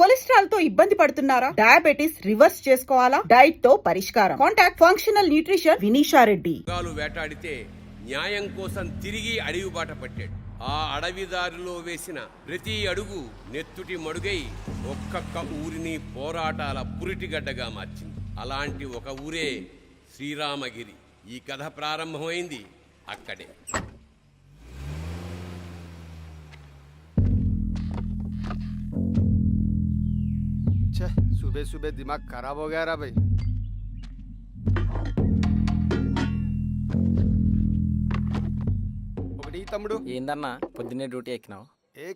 Cholesterol తో ఇబ్బంది పడుతున్నారా? డయాబెటిస్ రివర్స్ చేసుకోవాలా? డైట్ తో పరిష్కారం. Contact functional nutrition Vinisha Reddy. వేటాడితే న్యాయం కోసం తిరిగి అడవి బాట పట్టాడు. ఆ అడవిదారిలో వేసిన ప్రతి అడుగు నెత్తుటి మడుగై ఒక్కొక్క ఊరిని పోరాటాల పురిటిగడ్డగా మార్చింది. అలాంటి ఒక ఊరే శ్రీరామగిరి. ఈ కథ ప్రారంభమైంది అక్కడే. सुबह सुबह दिमाग खराब हो गया रा भाई. ఒకటి తమ్ముడు ఏందన్నా పొద్దున్నే డ్యూటీ ఎక్కినావు?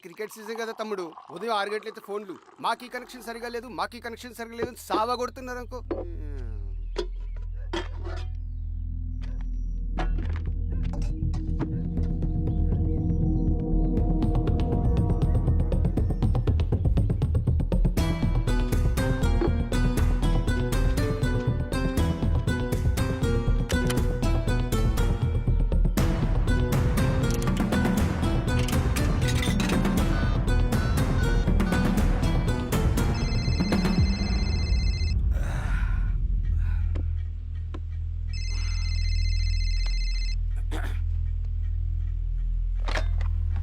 క్రికెట్ సీజన్ కదా తమ్ముడు. ఉదయం 6 గంటలైతే ఫోన్లు మాకీ కనెక్షన్ సరిగా లేదు సావా కొడుతున్నారు అనుకో.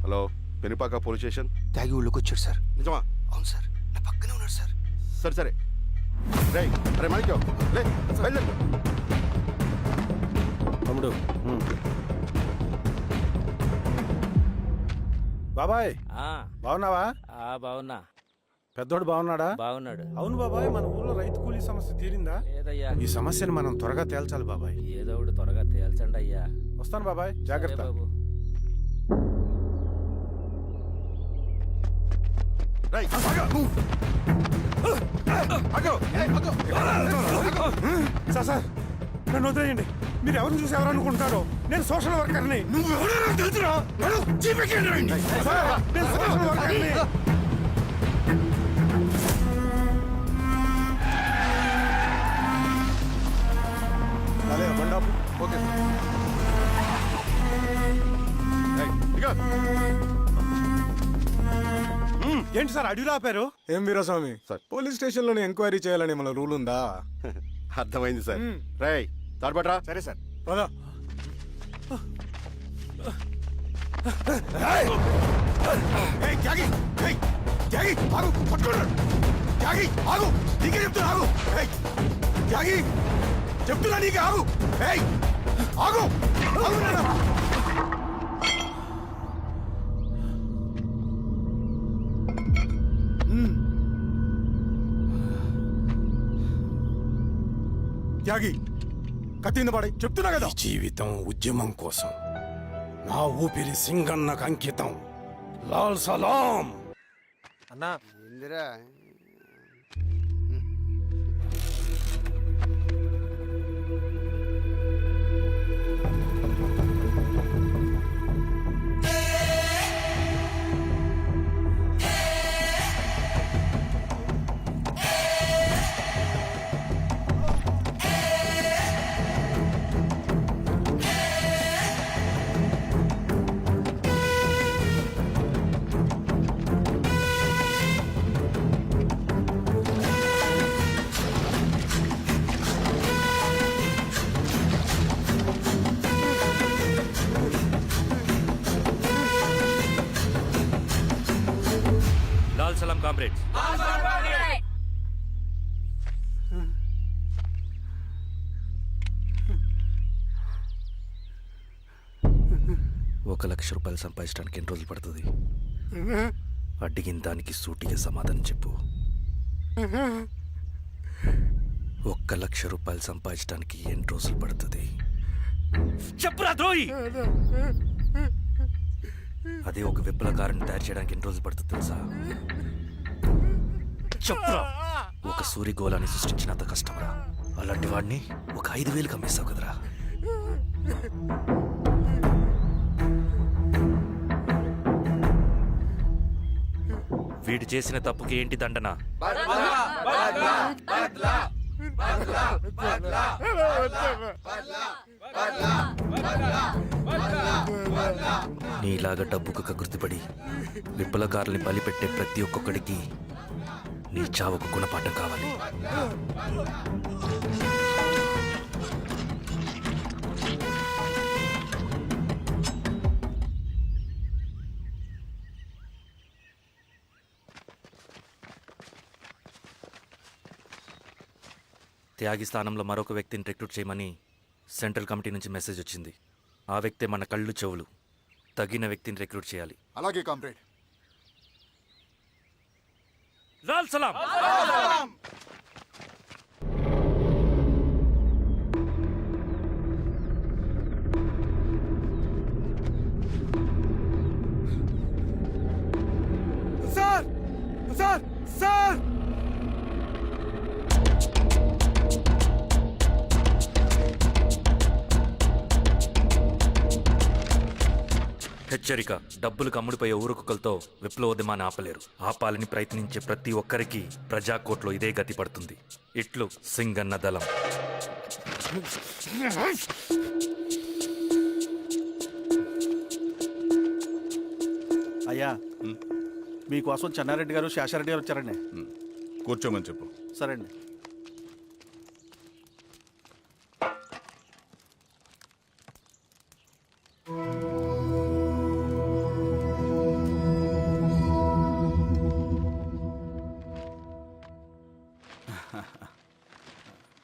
Hello, Penupaka police station. తాగి ఊళ్ళోకి వచ్చాడు సార్. నిజమా? అవును సార్, నా పక్కనే ఉన్నాడు సార్. సరే సరే. రేయ్, అరే మాణిక్యం, లే బయలుదేరు. తమ్ముడు బాబాయ్ బాగున్నావా? బాగున్నా. పెద్దోడు బాగున్నాడా? బాగున్నాడు. అవును బాబాయ్, మన ఊర్లో రైతు కూలీ సమస్య తీరిందా? లేదయ్యా. ఈ సమస్యను మనం త్వరగా తేల్చాలి బాబాయ్. ఏదో ఒకటి త్వరగా తేల్చండి అయ్యా. వస్తాను బాబాయ్, జాగ్రత్త. బాబు. రేయ్, ఆగు. ఆగు. సార్ నన్ను వదిలేయండి. మీరు ఎవరిని చూసి ఎవరు అనుకుంటారో, నేను సోషల్ వర్కర్ని. నువ్వు ఎవరైనా తెలుసురా? నేను సోషల్ వర్కర్ని. అదే బండాపు. Okay sir. రేయ్, ఇదిగో. ఏంటి సార్ అడవిలో ఆపారు? ఏం వీరస్వామి సార్. పోలీస్ స్టేషన్ లోనే ఎంక్వైరీ చేయాలని మన రూల్ ఉందా? అర్థమైంది సార్. రేయ్, తాడుపట్రా. సరే సార్. పద. చెప్తున్నా నీకు, ఆగు. ఆగు. త్యాగి, కత్తింద పడి చెప్తున్నా కదా. జీవితం ఉద్యమం కోసం, నా ఊపిరి సింగన్నకు అంకితం. లాల్ సలాం. అన్నా ఇందిరా లాల్ సలాం కామ్రేడ్స్. ₹1,00,000 సంపాదించడానికి ఎన్ని రోజులు పడుతుంది? అడిగిన దానికి సూటిగా సమాధానం చెప్పు. ₹1,00,000 సంపాదించడానికి ఎన్ని రోజులు పడుతుంది? చెప్పురా ద్రోహి. అదే ఒక విప్లవకారుని తయారు చేయడానికి ఎన్ని రోజులు పడుతుంది తెలుసా? చెప్పురా. ఒక సూర్యగోళాన్ని సృష్టించినంత కష్టమరా. అలాంటి వాడిని ఒక 5,000 అమ్మేస్తావు కదరా. వీడు చేసిన తప్పుకి ఏంటి దండన? నీలాగా డబ్బుకు కకృతిపడి విప్లవకారుల్ని బలిపెట్టే ప్రతి ఒక్కొక్కడికి నీ చావుకు గుణపాఠం కావాలి. త్యాగి స్థానంలో మరొక వ్యక్తిని రిక్రూట్ చేయమని సెంట్రల్ కమిటీ నుంచి మెసేజ్ వచ్చింది. ఆ వ్యక్తే మన కళ్ళు చెవులు. తగిన వ్యక్తిని రిక్రూట్ చేయాలి. అలాగే కామ్రేడ్. లాల్ సలాం. సార్ సార్ సార్ హెచ్చరిక: డబ్బులకు అమ్ముడిపోయే ఊరుకుకలతో విప్లవోద్యమాన్ని ఆపలేరు. ఆపాలని ప్రయత్నించే ప్రతి ఒక్కరికి ప్రజాకోట్లో ఇదే గతి పడుతుంది. ఇట్లు సింగన్న దళం. అయ్యా మీకోసం చెన్నారెడ్డి గారు శేషారెడ్డి గారు వచ్చారండి. కూర్చోమని చెప్పు. సరే అండి.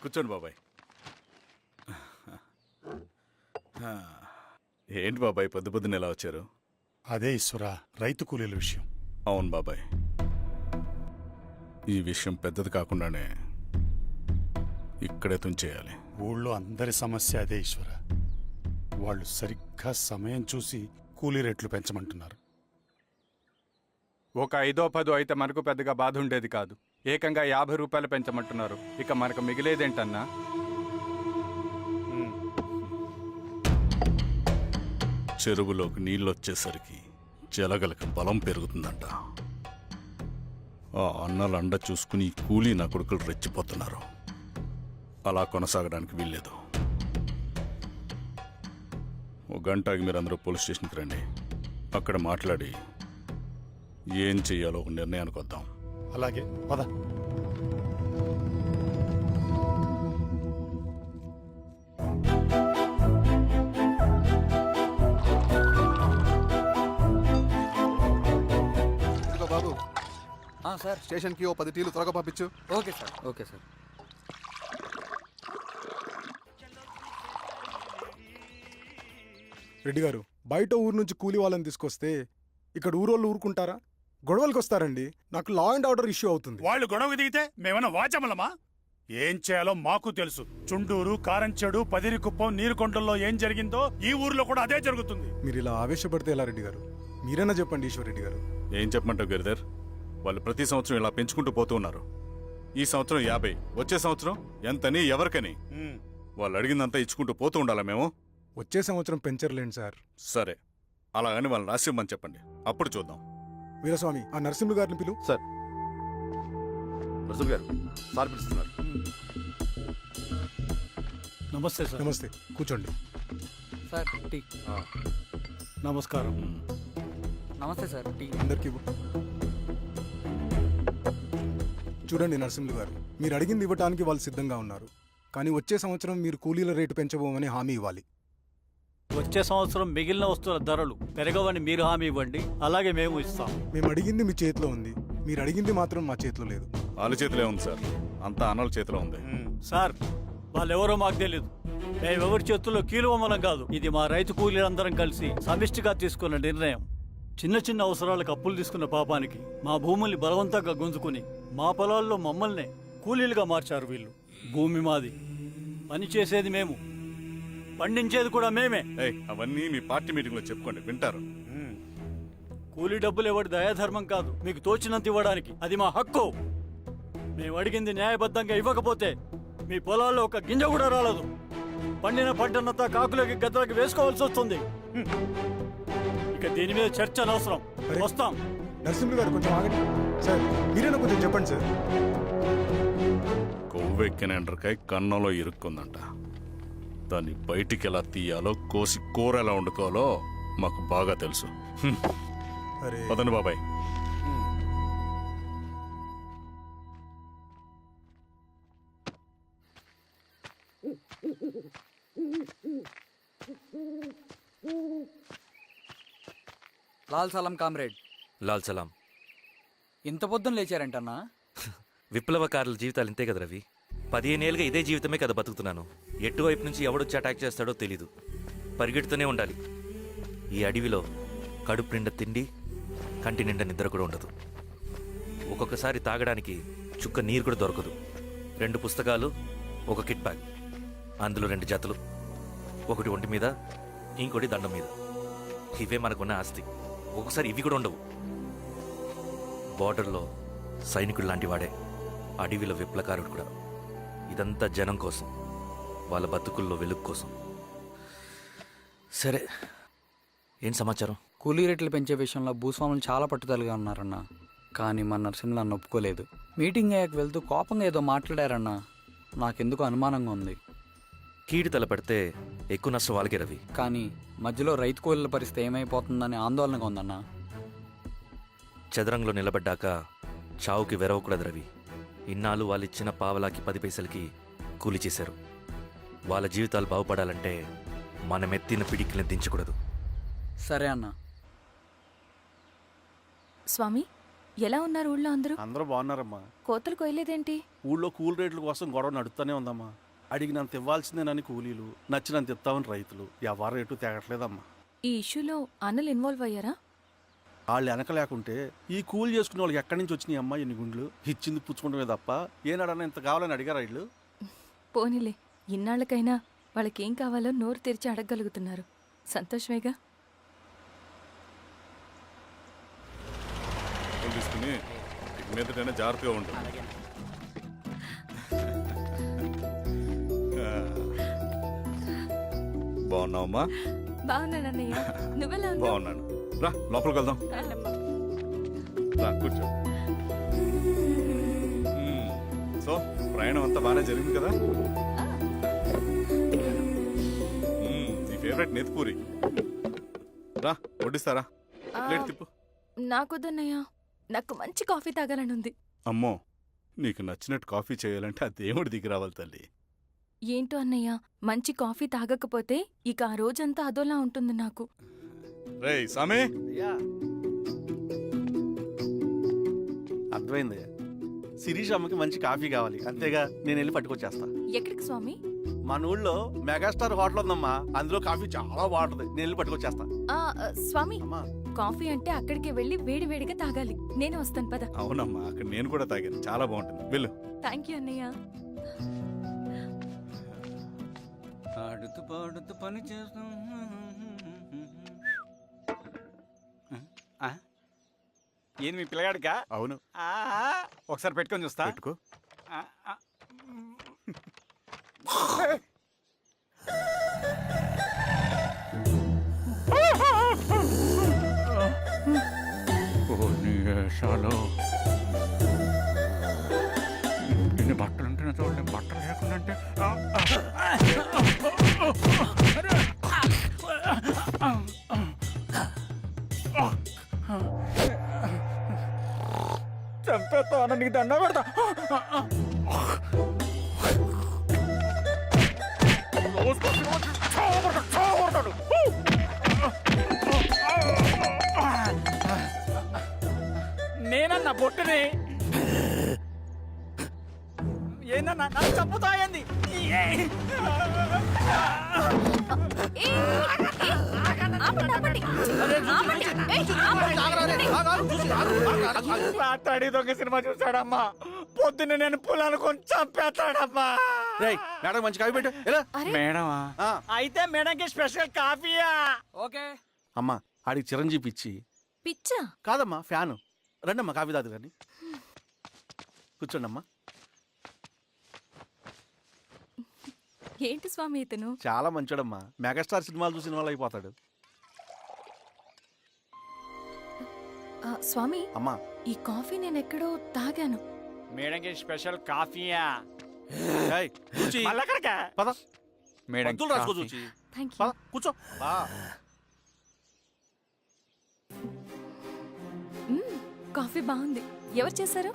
కూర్చోండి బాబాయ్. ఏంటి బాబాయ్ పొద్దు పొద్దున్న ఎలా వచ్చారు? అదే ఈశ్వరా, రైతు కూలీల విషయం. అవును బాబాయ్, ఈ విషయం పెద్దది కాకుండానే ఇక్కడే తుంచేయాలి. ఊళ్ళో అందరి సమస్య అదే ఈశ్వర. వాళ్ళు సరిగ్గా సమయం చూసి కూలీ రేట్లు పెంచమంటున్నారు. ఒక 5-10 అయితే మనకు పెద్దగా బాధ ఉండేది కాదు. ఏకంగా 50 రూపాయలు పెంచమంటున్నారు. ఇక మనకు మిగిలేదేంటన్నా? చెరువులోకి నీళ్ళు వచ్చేసరికి జలగలకు బలం పెరుగుతుందంట. ఆ అన్నల అండ చూసుకుని ఈ కూలీ నా కొడుకులు రెచ్చిపోతున్నారు. అలా కొనసాగడానికి వీల్లేదు. ఓ గంటకి మీరందరూ పోలీస్ స్టేషన్కి రండి. అక్కడ మాట్లాడి ఏం చెయ్యాలో ఒక నిర్ణయానికి వద్దాం. అలాగే పద. బాబు, సార్ స్టేషన్కి ఓ 10 టీలు త్వరగా పంపించు. Okay sir. Okay sir. Reddy గారు, బయట ఊరు నుంచి కూలీ వాళ్ళని తీసుకొస్తే ఇక్కడ ఊరోళ్ళు ఊరుకుంటారా? గొడవలకు వస్తారండి. నాకు లా అండ్ ఆర్డర్ ఇష్యూ అవుతుంది. వాళ్ళు గొడవ దిగితే మేమన్నా వాచమలమా? ఏం చేయాలో మాకు తెలుసు. చుండూరు, కారంచెడు, పదిరికుప్పం, నీరుకొండల్లో ఏం జరిగిందో ఈ ఊర్లో కూడా అదే జరుగుతుంది. మీరు ఇలా ఆవేశపడితే ఎలా రెడ్డి గారు? మీరైనా చెప్పండి ఈశ్వర్ గారు. ఏం చెప్పమంటావు గిరిధర్? వాళ్ళు ప్రతి సంవత్సరం ఇలా పెంచుకుంటూ పోతూ ఉన్నారు. ఈ సంవత్సరం 50, వచ్చే సంవత్సరం ఎంతని, ఎవరికని? వాళ్ళు అడిగిందంతా ఇచ్చుకుంటూ పోతూ ఉండాలా మేము? వచ్చే సంవత్సరం పెంచర్లేండి సార్. సరే, అలాగని వాళ్ళని రాసిమ్మని చెప్పండి, అప్పుడు చూద్దాం. వీరస్వామి, ఆ నరసింహ గారిని పిలు. సార్. నరసింహ గారు సార్ పిలుస్తున్నారు. నమస్తే సార్. నమస్తే, కూర్చోండి. Sir tea. నమస్కారం. నమస్తే సార్. టీ అందరికీ ఇవ్వు. చూడండి నరసింహులు గారు, మీరు అడిగింది ఇవ్వటానికి వాళ్ళు సిద్ధంగా ఉన్నారు. కానీ వచ్చే సంవత్సరం మీరు కూలీల రేటు పెంచబోమని హామీ ఇవ్వాలి. వచ్చే సంవత్సరం మిగిలిన వస్తువుల ధరలు పెరగవని మీరు హామీ ఇవ్వండి, అలాగే మేము ఇస్తాం. మేము అడిగింది మీ చేతిలో ఉంది, మీరు అడిగింది మాత్రం మా చేతిలో లేదు. వాళ్ళ చేతిలో ఉంది సార్, అంతా అన్నల చేతిలో ఉంది. సార్, వాళ్ళెవరో మాకు తెలియదు. మేమెవరి చేతుల్లో కీలువమనం కాదు. ఇది మా రైతు కూలీలందరం కలిసి సమిష్టిగా తీసుకున్న నిర్ణయం. చిన్న చిన్న అవసరాలకు అప్పులు తీసుకున్న పాపానికి మా భూముల్ని బలవంతంగా గుంజుకుని మా పొలాల్లో మమ్మల్నే కూలీలుగా మార్చారు వీళ్ళు. భూమి మాది, పని చేసేది మేము, పండించేది కూడా మేమే. అవన్నీ మీ పార్టీ మీటింగ్ లో చెప్పుకోండి, వింటారు. కూలీ డబ్బులు ఇవ్వడం దయాధర్మం కాదు, మీకు తోచినంత ఇవ్వడానికి అది మా హక్కు. మేము అడిగింది న్యాయబద్ధంగా ఇవ్వకపోతే మీ పొలాల్లో ఒక గింజ కూడా రాలదు. పండిన పంటనంతా కాకులకి గద్దలకి వేసుకోవాల్సి వస్తుంది. ఇక దీని మీద చర్చ అనవసరం. వస్తాం. నరసింహులు గారు కొంచెం ఆగండి సార్, మీరైనా కొంచెం చెప్పండి సార్. కొవ్వెక్కిన ఎండ్రకాయ కన్నంలో ఇరుక్కుందంట. దాన్ని బయటికి ఎలా తీయాలో, కోసి కూర ఎలా వండుకోవాలో మాకు బాగా తెలుసు. పదండి బాబాయ్. లాల్ సలాం కామ్రేడ్. లాల్ సలాం. ఇంత పొద్దున లేచారంటన్నా? విప్లవకారుల జీవితాలు ఇంతే కదా రవి. 15 ఏళ్ళుగా ఇదే జీవితమే కదా బతుకుతున్నాను. ఎటువైపు నుంచి ఎవడొచ్చి అటాక్ చేస్తాడో తెలీదు. పరిగెడుతూనే ఉండాలి. ఈ అడవిలో కడుపు నిండా తిండి, కంటి నిండా నిద్ర కూడా ఉండదు. ఒక్కొక్కసారి తాగడానికి చుక్క నీరు కూడా దొరకదు. 2 పుస్తకాలు, ఒక కిట్ బ్యాగ్, అందులో 2 జతలు, ఒకటి ఒంటి మీద, ఇంకోటి దండం మీద. ఇవే మనకున్న ఆస్తి. ఒక్కొక్కసారి ఇవి కూడా ఉండవు. బార్డర్లో సైనికుడు లాంటి వాడే అడవిలో విప్లవకారుడు కూడా. ఇదంతా జనం కోసం, వాళ్ళ బతుకుల్లో వెలుగు కోసం. సరే, ఏం సమాచారం? కూలీ రేట్లు పెంచే విషయంలో భూస్వాములు చాలా పట్టుదలగా ఉన్నారన్నా. కానీ మా నరసింహ నన్ను ఒప్పుకోలేదు. మీటింగ్ అయ్యాక వెళ్తూ కోపంగా ఏదో మాట్లాడారన్నా. నాకెందుకు అనుమానంగా ఉంది. కీడు తలపెడితే ఎక్కువ నష్టం వాళ్ళకే రవి. కానీ మధ్యలో రైతు కూలీల పరిస్థితి ఏమైపోతుందని ఆందోళనగా ఉందన్నా. చదరంగంలో నిలబడ్డాక చావుకి వెరవకూడదు రవి. ఇన్నాళ్ళు వాళ్ళు ఇచ్చిన పావలాకి 10 పైసలకి కూలి చేశారు. వాళ్ళ జీవితాలు బాగుపడాలంటే మనం ఎత్తిన పిడికిని దించకూడదు. సరే అన్నా. స్వామి, ఎలా ఉన్నారు ఊళ్ళో అందరూ? అందరూ బాగున్నారమ్మా. కోతలు కొయ్యలేదేంటి? ఊళ్ళో కూలి రేట్ల కోసం గొడవ నడుస్తూనే ఉందమ్మా. అడిగినంత ఇవ్వాల్సిందేనని కూలీలు, నచ్చినంత ఇస్తామని రైతులు. ఎవరు రేటు తేగట్లేదమ్మా. ఈ ఇష్యూలో అన్నలు ఇన్వాల్వ్ అయ్యారా? వాళ్ళు వెనక లేకుంటే ఈ కూలి చేసుకునే వాళ్ళకి ఎక్కడి నుంచి వచ్చినాయి అమ్మా ఎన్ని గుండ్లు? ఇచ్చింది పుచ్చుకుంటమే తప్ప ఏనాడన్నా ఇంత కావాలని అడిగారా వీళ్ళు? పోనీలే, ఇన్నాళ్ళకైనా వాళ్ళకేం కావాలో నోరు తెరిచి అడగగలుగుతున్నారు. సంతోషమేగా. తీసుకుని మీదటైనా జాగ్రత్తగా ఉంటుంది. బాగున్నావమ్మా? బాగున్నానన్నయ్య, నువ్వెలా ఉన్నావు? బాగున్నాను. రా లోపలికి వెళ్దాం. రా కూర్చో. సో ప్రయాణం అంతా బాగానే జరిగింది కదా? నీ ఫేవరెట్ నెత్తిపూరి. రా వడ్డిస్తారా? ప్లేట్ తిప్పు. నాకొద్దన్నయ్య, నాకు మంచి కాఫీ తాగాలని ఉంది. అమ్మో, నీకు నచ్చినట్టు కాఫీ చేయాలంటే ఆ దేవుడి దిగి రావాలి తల్లి. ఏంటో అన్నయ్య, మంచి కాఫీ తాగకపోతే ఇక ఆ రోజంతా అదోలా ఉంటుంది నాకు. రేయ్ సామే, అర్థమైంది. శిరీష్ అమ్మకి మంచి కాఫీ కావాలి, అంతేగా నేను వెళ్ళి పట్టుకొచ్చేస్తా. ఎక్కడికి స్వామి? మన ఊళ్ళో మెగాస్టార్ హోటల్ ఉందమ్మా, అందులో కాఫీ చాలా బాగుంటుంది. నేను వెళ్ళి పట్టుకొచ్చేస్తా. స్వామి, అమ్మా కాఫీ అంటే అక్కడికి వెళ్ళి వేడివేడిగా తాగాలి. నేను వస్తాను పద. అవునమ్మా, అక్కడ నేను కూడా తాగాను, చాలా బాగుంటుంది. వెళ్ళు. థ్యాంక్ యూ అన్నయ్య. ఆడుతూ పాడుతూ పని చేస్తాం. ఏంది మీ పిల్లగాడికా? అవును. ఒకసారి పెట్టుకొని చూస్తా. పెట్టుకో. ఇన్ని బట్టలు ఉంటే చూడండి, బట్టలు లేకుండా అంటే చంపేస్తా. నీకు దండ పెడతా. నేనన్నా బొట్టుని ఏందన్నా నన్ను చంపుతా ఏంది? రాత్రి దొంగ సినిమా చూసాడమ్మా. పొద్దున్న నేను పొలాన్ని కొంచెం చంపేస్తాడమ్మా. మేడం మంచి కాఫీ పెట్టు. మేడమా? అయితే మేడంకి స్పెషల్ కాఫీయా? ఓకే అమ్మా, ఆడికి చిరంజీవి పిచ్చి. పిచ్చా? కాదమ్మా, ఫ్యాను. రండమ్మా కాఫీ తాదు కానీ. కూర్చోండి అమ్మా. ఏంటి స్వామి ఇతను? చాలా మంచోడమ్మా. మెగాస్టార్ సినిమాలు చూసిన వాళ్ళు అయిపోతాడు. స్వామి, అమ్మా ఈ కాఫీ నేను ఎక్కడో తాగాను. మేడంకి స్పెషల్ కాఫీయా? పద మేడం రాసుకో చూచి. Thank you. పద కూర్చో. కాఫీ బాగుంది. ఎవరు చేశారు?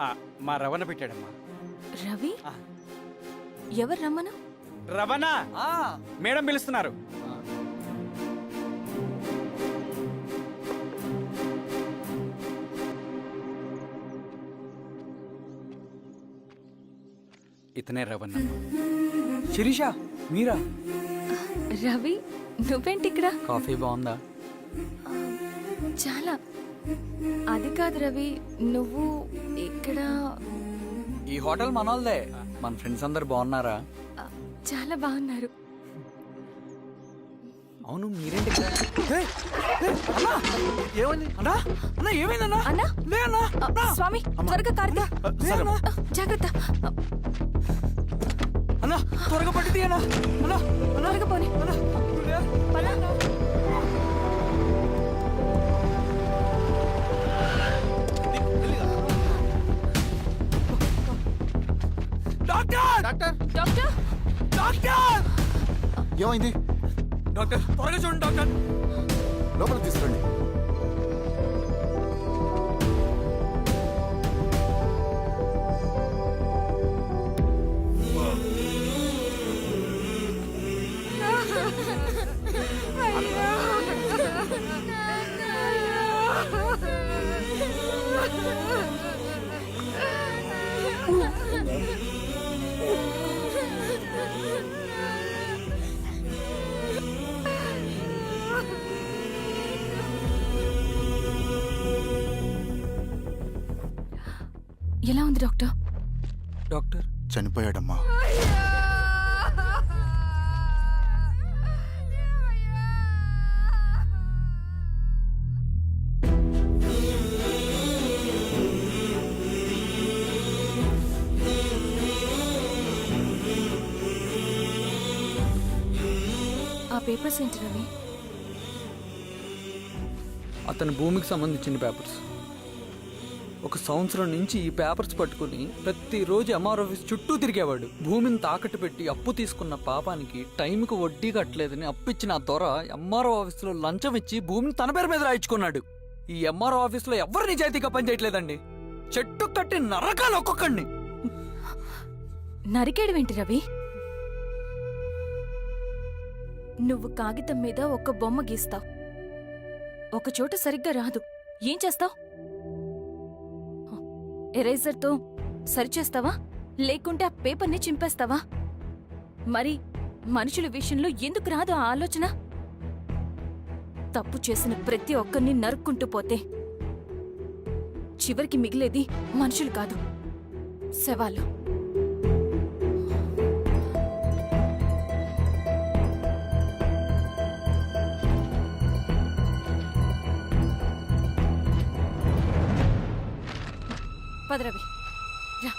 మా రవణ పెట్టాడమ్మా. రవి? ఎవరు రమ్మను? రవణ మేడం పిలుస్తున్నారు. ఇతనే రవణ్ అన్న. శిరీష మీరా? రవి నువ్వేంటి ఇక్కడ? కాఫీ బాగుందా? చాలా. అది కాదు రవి, నువ్వు ఇక్కడ. ఈ హోటల్ మనోల్దే. మన ఫ్రెండ్స్ అందరు బాగున్నారా? చాలా బాగున్నారు. అవును మీరేంటి ఇక్కడ? ఏమైంది అన్నా? అన్నా ఏమైందన్నా? అన్నా? లే అన్నా. స్వామి త్వరగా కారుతా. జాగ్రత్త. అన్నా త్వరగా పట్టిది అన్నా. అన్నా త్వరగా పోనీ. పద. డాక్టర్ డాక్టర్ డాక్టర్ డాక్టర్ ఏమైంది? డాక్టర్ త్వరగా చూడండి డాక్టర్. లోపల తీసుకురండి. ఎలా ఉంది డాక్టర్? డాక్టర్ చనిపోయాడమ్మా. ఆ పేపర్స్ ఏంటి రవి? అతని భూమికి సంబంధించిన పేపర్స్. ఒక సంవత్సరం నుంచి ఈ పేపర్స్ పట్టుకుని ప్రతిరోజు ఎంఆర్ ఆఫీస్ చుట్టూ తిరిగేవాడు. భూమిని తాకట్టు పెట్టి అప్పు తీసుకున్న పాపానికి టైంకి వడ్డీ కట్టలేదని అప్పిచ్చిన ఆ దొర ఎంఆర్ఓ ఆఫీస్లో లంచం ఇచ్చి భూమిని తన పేరు మీద రాయించుకున్నాడు. ఈ ఎంఆర్ఓ ఆఫీస్లో ఎవరు నిజాయితీగా పనిచేయట్లేదండి. చెట్టు కట్టి నరకాలు ఒక్కొక్కడిని. నరికేయడమేంటి రవి? నువ్వు కాగితం మీద ఒక బొమ్మ గీస్తావు, ఒక చోట సరిగ్గా రాదు, ఏం చేస్తావు? ఎరేజర్తో సరిచేస్తావా లేకుంటే ఆ పేపర్ని చింపేస్తావా? మరి మనుషుల విషయంలో ఎందుకు రాదు ఆ ఆలోచన? తప్పు చేసిన ప్రతి ఒక్కరిని నరుక్కుంటూ పోతే చివరికి మిగిలేది మనుషులు కాదు, శవాలు. పదరవి రా.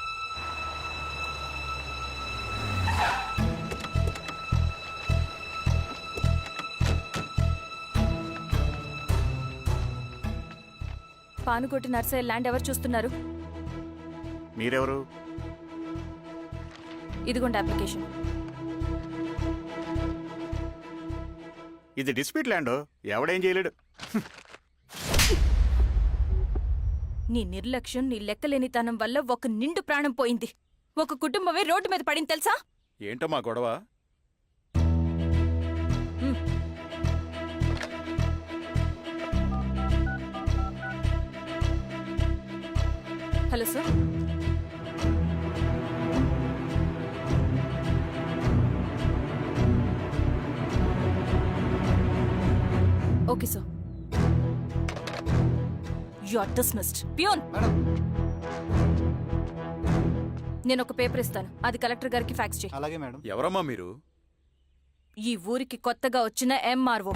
పానుకోటి నర్సయ్య ల్యాండ్ ఎవరు చూస్తున్నారు? మీరెవరు? ఇదిగోండి అప్లికేషన్. ఇది డిస్ప్యూట్ ల్యాండ్, ఎవడేం చేయలేడు. నీ నిర్లక్ష్యం, నీ లెక్కలేనితనం వల్ల ఒక నిండు ప్రాణం పోయింది. ఒక కుటుంబమే రోడ్డు మీద పడింది తెలుసా? ఏంటో మా గొడవ? Hello sir. Okay sir. You are dismissed. Peon, నేను ఒక పేపర్ ఇస్తాను, అది కలెక్టర్ గారికి ఫ్యాక్స్ చేయి. అలాగే మేడం. ఎవరమ్మా మీరు? ఈ ఊరికి కొత్తగా వచ్చిన ఎంఆర్ఓ.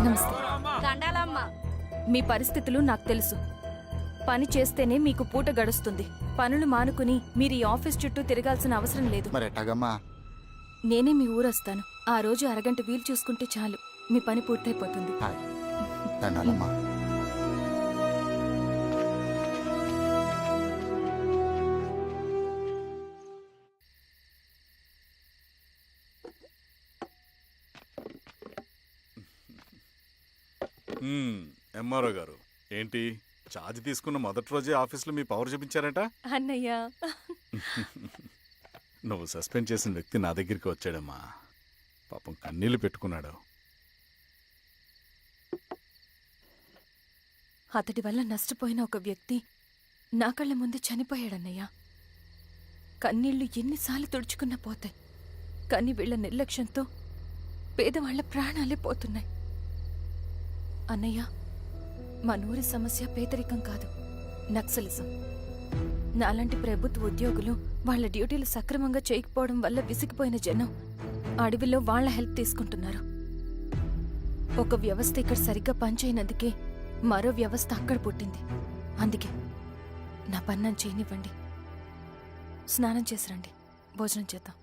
నమస్తే. మీ పరిస్థితులు నాకు తెలుసు. పని చేస్తేనే మీకు పూట గడుస్తుంది. పనులు మానుకుని మీరు ఈ ఆఫీస్ చుట్టూ తిరగాల్సిన అవసరం లేదు. మరి ఎట్టాగమ్మా? నేనే మీ ఊరొస్తాను. ఆ రోజు అరగంట వీలు చూసుకుంటే చాలు, మీ పని పూర్తయిపోతుంది. దండాలమ్మా. ఎంఆర్ఓ గారు ఏంటి ఛార్జ్ తీసుకున్న మొదటి రోజే ఆఫీస్లో మీ పవర్ చూపించారట? అన్నయ్య, నువ్వు సస్పెండ్ చేసిన వ్యక్తి నా దగ్గరికి వచ్చాడమ్మా. పాపం కన్నీళ్లు పెట్టుకున్నాడు. అతడి వల్ల నష్టపోయిన ఒక వ్యక్తి నా కళ్ళ ముందు చనిపోయాడన్నయ్య. కన్నీళ్లు ఎన్నిసార్లు తుడుచుకున్నా పోతాయి, కానీ వీళ్ల నిర్లక్ష్యంతో పేదవాళ్ల ప్రాణాలే పోతున్నాయి. అన్నయ్య, మనూరి సమస్య పేదరికం కాదు, నక్సలిజం. నాలాంటి ప్రభుత్వ ఉద్యోగులు వాళ్ల డ్యూటీలు సక్రమంగా చేయకపోవడం వల్ల విసిగిపోయిన జనం అడవిలో వాళ్ల హెల్ప్ తీసుకుంటున్నారు. ఒక వ్యవస్థ ఇక్కడ సరిగ్గా పనిచేయనందుకే మరో వ్యవస్థ అక్కడ పుట్టింది. అందుకే నా పన్నం చేయనివ్వండి. స్నానం చేసి రండి, భోజనం చేద్దాం.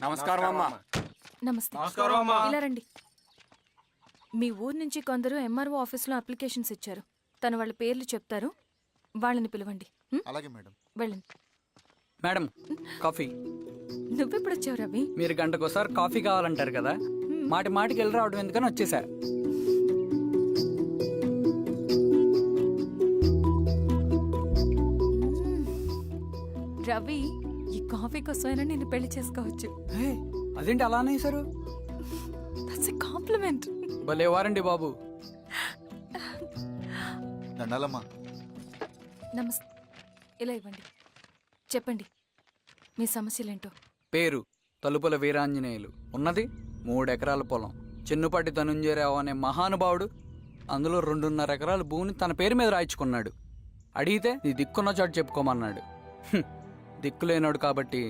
నమస్కారం అమ్మా. నమస్తే. ఇలా రండి. మీ ఊరు నుంచి కొందరు ఎంఆర్ఓ ఆఫీస్లో అప్లికేషన్స్ ఇచ్చారు. తను వాళ్ళ పేర్లు చెప్తారు, వాళ్ళని పిలవండి. అలాగే మేడం. వెళ్ళండి. Madam, coffee. నువ్వెప్పుడు వచ్చావు రవి? మీరు గంటకోసారి కాఫీ కావాలంటారు కదా, మాటి మాటికి వెళ్ళి రావడం ఎందుకని వచ్చేసా. రవి, ఈ కాఫీ కోసమైనా నేను పెళ్లి చేసుకోవచ్చు. అదేంటి అలా అనేసారు? That's a compliment. భలే వారండి బాబు. దండాలమ్మా. నమస్తే. ఇలా ఇవ్వండి. చెప్పండి, మీ సమస్యలేంటో. పేరు తలుపుల వీరాంజనేయులు, ఉన్నది 3 ఎకరాల పొలం. చిన్నుపాటి ధనుంజయరావు అనే మహానుభావుడు అందులో 2.5 ఎకరాల భూమిని తన పేరు మీద రాయించుకున్నాడు. అడిగితే నీ దిక్కున్న చోటు చెప్పుకోమన్నాడు. దిక్కులేనాడు కాబట్టి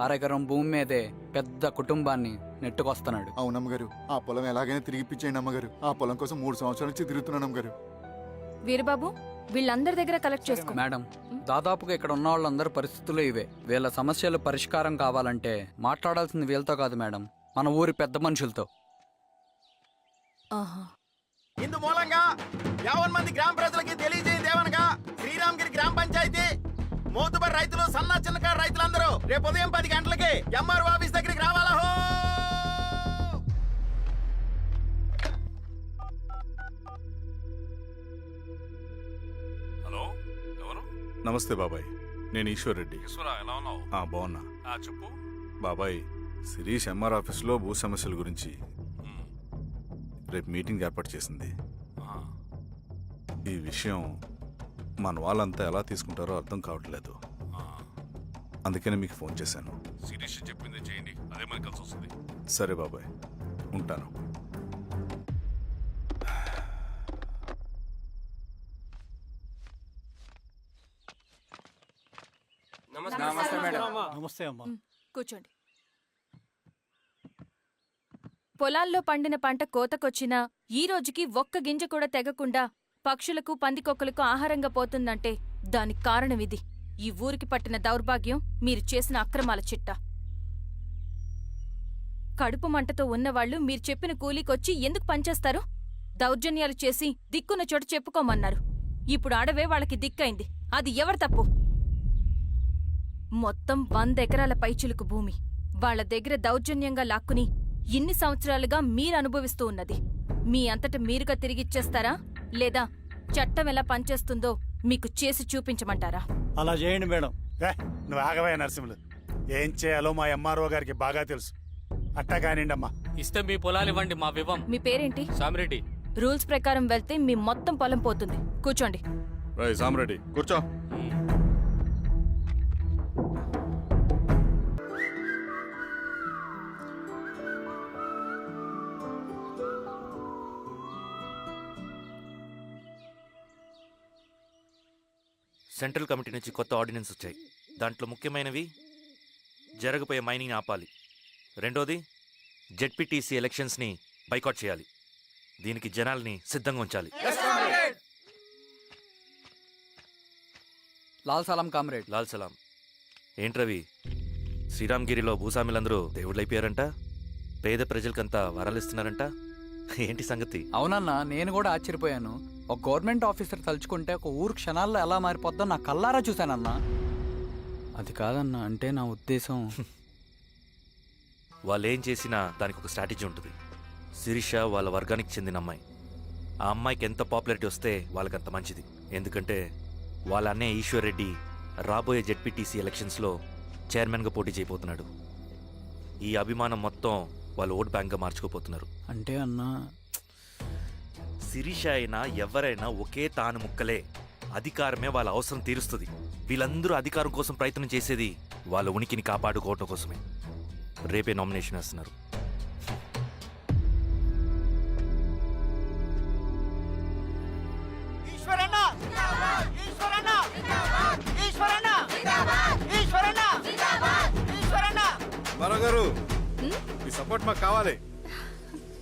1/2 ఎకరం భూమి మీదే పెద్ద కుటుంబాన్ని నెట్టుకొస్తున్నాడు. అవునమ్మగారు, ఆ పొలం ఎలాగైనా తిరిగి ఇప్పించేయండి అమ్మగారు. ఆ పొలం కోసం 3 సంవత్సరాల నుంచి తిరుగుతున్నాను అమ్మగారు. వీరబాబు, వీళ్ళందరి దగ్గర కలెక్ట్ చేసుకో. మేడం, దాదాపుగా ఇక్కడ ఉన్న వాళ్ళందరి పరిస్థితులు ఇవే. వీళ్ళ సమస్యలు పరిష్కారం కావాలంటే మాట్లాడాల్సింది వీళ్ళతో కాదు మేడం, మన ఊరి పెద్ద మనుషులతో. ఇందు మూలంగా 50 మంది గ్రామ ప్రజలకి తెలియజేయదేవనగా శ్రీరామగిరి గ్రామ పంచాయతీ మోతుబరి రైతులు, సన్న చిన్నకారు రైతులందరూ రేపు ఉదయం 10 గంటలకి ఎంఆర్ఓ ఆఫీస్ దగ్గరికి రావాలా. హలో, ఎవరు? నమస్తే బాబాయ్, నేను ఈశ్వర్ రెడ్డి. ఎలా ఉన్నావు? బాగున్నా. చెప్పు. బాబాయ్, శిరీష్ ఎంఆర్ ఆఫీస్లో భూ సమస్యల గురించి రేపు మీటింగ్ ఏర్పాటు చేసింది. ఈ విషయం మన వాళ్ళంతా ఎలా తీసుకుంటారో అర్థం కావట్లేదు. అందుకనే మీకు ఫోన్ చేశాను. శిరీష్ చెప్పింది చేయండి, అదే మనకి కలిసి వస్తుంది. సరే బాబాయ్, ఉంటాను. నమస్తే మేడం. నమస్తే అమ్మా. కూర్చోండి. పొలాల్లో పండిన పంట కోతకొచ్చినా ఈ రోజుకి ఒక్క గింజ కూడా తెగకుండా పక్షులకు, పందికొక్కలకు ఆహారంగా పోతుందంటే దానికి కారణం ఇది. ఈ ఊరికి పట్టిన దౌర్భాగ్యం మీరు చేసిన అక్రమాల చిట్టా. కడుపు మంటతో ఉన్నవాళ్లు మీరు చెప్పిన కూలీకొచ్చి ఎందుకు పనిచేస్తారు? దౌర్జన్యాలు చేసి దిక్కున్న చోట చెప్పుకోమన్నారు. ఇప్పుడు అడవే వాళ్ళకి దిక్కైంది. అది ఎవరి తప్పు? మొత్తం 100 ఎకరాల పైచిలుకు భూమి వాళ్ల దగ్గర దౌర్జన్యంగా లాక్కుని ఇన్ని సంవత్సరాలుగా మీరు అనుభవిస్తూ ఉన్నది. మీ అంతట మీరుగా తిరిగిచ్చేస్తారా, లేదా చట్టం ఎలా పనిచేస్తుందో మీకు చేసి చూపించమంటారా? అలా చేయండి మేడం. నువ్వు ఆగవే నరసింహులు. ఏం చేయాలో మా ఎంఆర్ఓ గారికి బాగా తెలుసు. అట్టా కానిండమ్మా. ఇస్తే మీ పొలాలు ఇవ్వండి, మా వివం. మీ పేరేంటి? సామిరెడ్డి. రూల్స్ ప్రకారం వెళ్తే మీ మొత్తం పొలం పోతుంది. కూర్చోండి. సామిరెడ్డి కూర్చో. సెంట్రల్ కమిటీ నుంచి కొత్త ఆర్డినెన్స్ వచ్చాయి. దాంట్లో ముఖ్యమైనవి జరగబోయే మైనింగ్ ఆపాలి, రెండోది జెడ్పీటీసీ ఎలక్షన్స్ని బైకాట్ చేయాలి, దీనికి జనాల్ని సిద్ధంగా ఉంచాలి. లాల్ సలాం కామ్రేడ్. లాల్ సలాం. ఏంట్రవి, శ్రీరామగిరిలో భూస్వాములందరూ దేవుళ్ళైపోయారంట, పేద ప్రజలకంతా వరాలిస్తున్నారంట, ఏంటి సంగతి? అవునన్నా, నేను కూడా ఆశ్చర్యపోయాను. ఒక గవర్నమెంట్ ఆఫీసర్ తలుచుకుంటే ఒక ఊరు క్షణాల్లో ఎలా మారిపోద్దో నా కల్లారా చూశానన్నా. అది కాదన్నా, అంటే నా ఉద్దేశం వాళ్ళు ఏం చేసినా దానికి ఒక స్ట్రాటజీ ఉంటుంది. శిరీష వాళ్ళ వర్గానికి చెందిన అమ్మాయి. ఆ అమ్మాయికి ఎంత పాపులారిటీ వస్తే వాళ్ళకంత మంచిది. ఎందుకంటే వాళ్ళ అన్నయ్య ఈశ్వర్ రెడ్డి రాబోయే జెడ్పీటీసీ ఎలక్షన్స్లో చైర్మన్గా పోటీ చేయబోతున్నాడు. ఈ అభిమానం మొత్తం వాళ్ళు ఓట్ బ్యాంక్గా మార్చుకోపోతున్నారు. అంటే అన్నా, శిరీష అయినా ఎవరైనా ఒకే తాను ముక్కలే. అధికారమే వాళ్ళ అవసరం తీరుస్తుంది. వీళ్ళందరూ అధికారం కోసం ప్రయత్నం చేసేది వాళ్ళ ఉనికిని కాపాడుకోవటం కోసమే. రేపే నామినేషన్ వేస్తున్నారు. గారు మీ సపోర్ట్ మాకు కావాలి.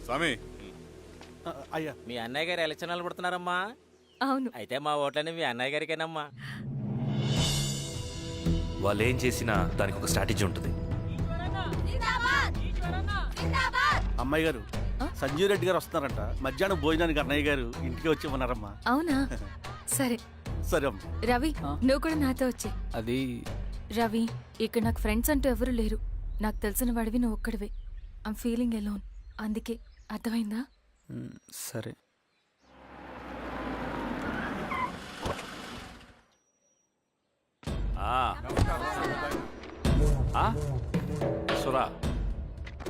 స్వామి, అయ్యా, మీ అన్నయ్య గారు ఎలక్షన్ నిలబడుతున్నారమ్మా. అవును. అయితే మా ఓట్లని మీ అన్నయ్య గారికేనమ్మా. వాళ్ళు ఏం చేసినా దానికి ఒక స్ట్రాటజీ ఉంటుంది. అమ్మాయి గారు, సంజీవ్ రెడ్డి గారు వస్తున్నారంట. మధ్యాహ్నం భోజనానికి అన్నయ్య గారు ఇంటికి వచ్చి ఉన్నారమ్మా. అవునా? సరే సరే అమ్మ. రవి, నువ్వు కూడా నాతో వచ్చే. అది రవి, ఇక్కడ నాకు ఫ్రెండ్స్ అంటూ ఎవరు లేరు. నాకు తెలిసిన వాడివి నువ్వు ఒక్కడివే. I'm feeling alone. అందుకే, అర్థమైందా? సరే. సురా,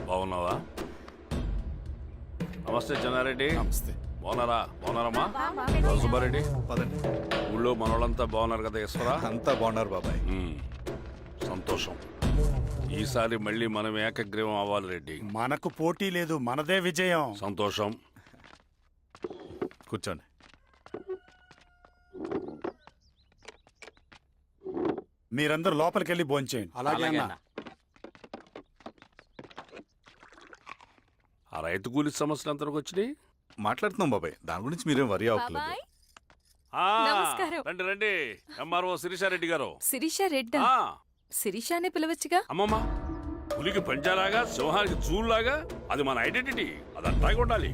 బాగున్నావా? నమస్తే చెన్నారెడ్డి. నమస్తే. బాగున్నారమ్మా? సుబ్బారెడ్డి, పదండి. ఊళ్ళో మనోళ్ళంతా బాగున్నారు కదా ఈశ్వరా? అంతా బాగున్నారు బాబాయ్. సంతోషం. ఈసారి మళ్ళీ మనం ఏకగ్రీవం అవ్వాలి రెడ్డి. మనకు పోటీ లేదు, మనదే విజయం. సంతోషం. కూర్చోండి. మీరందరూ లోపలికి వెళ్ళి భోంచేయండి. అలాగే అన్న. ఆ రైతు కూలి సమస్యలు ఎంతవరకు వచ్చినాయి? మాట్లాడుతున్నాం బాబాయ్, దాని గురించి మీరేం వరి అవ్వట్లేదు. బాబాయ్, ఆ, నమస్కారం. రండి రండి. ఎంఆర్ఓ శిరీషారెడ్డి గారు. శిరీష రెడ్డా? ఆ, శిరీష అనే పిలవచ్చుగా. అమ్మమ్మ, పులికి పంచాలాగా సింహానికి చూలాగా అది మన ఐడెంటిటీ. అది అట్టాగే ఉండాలి.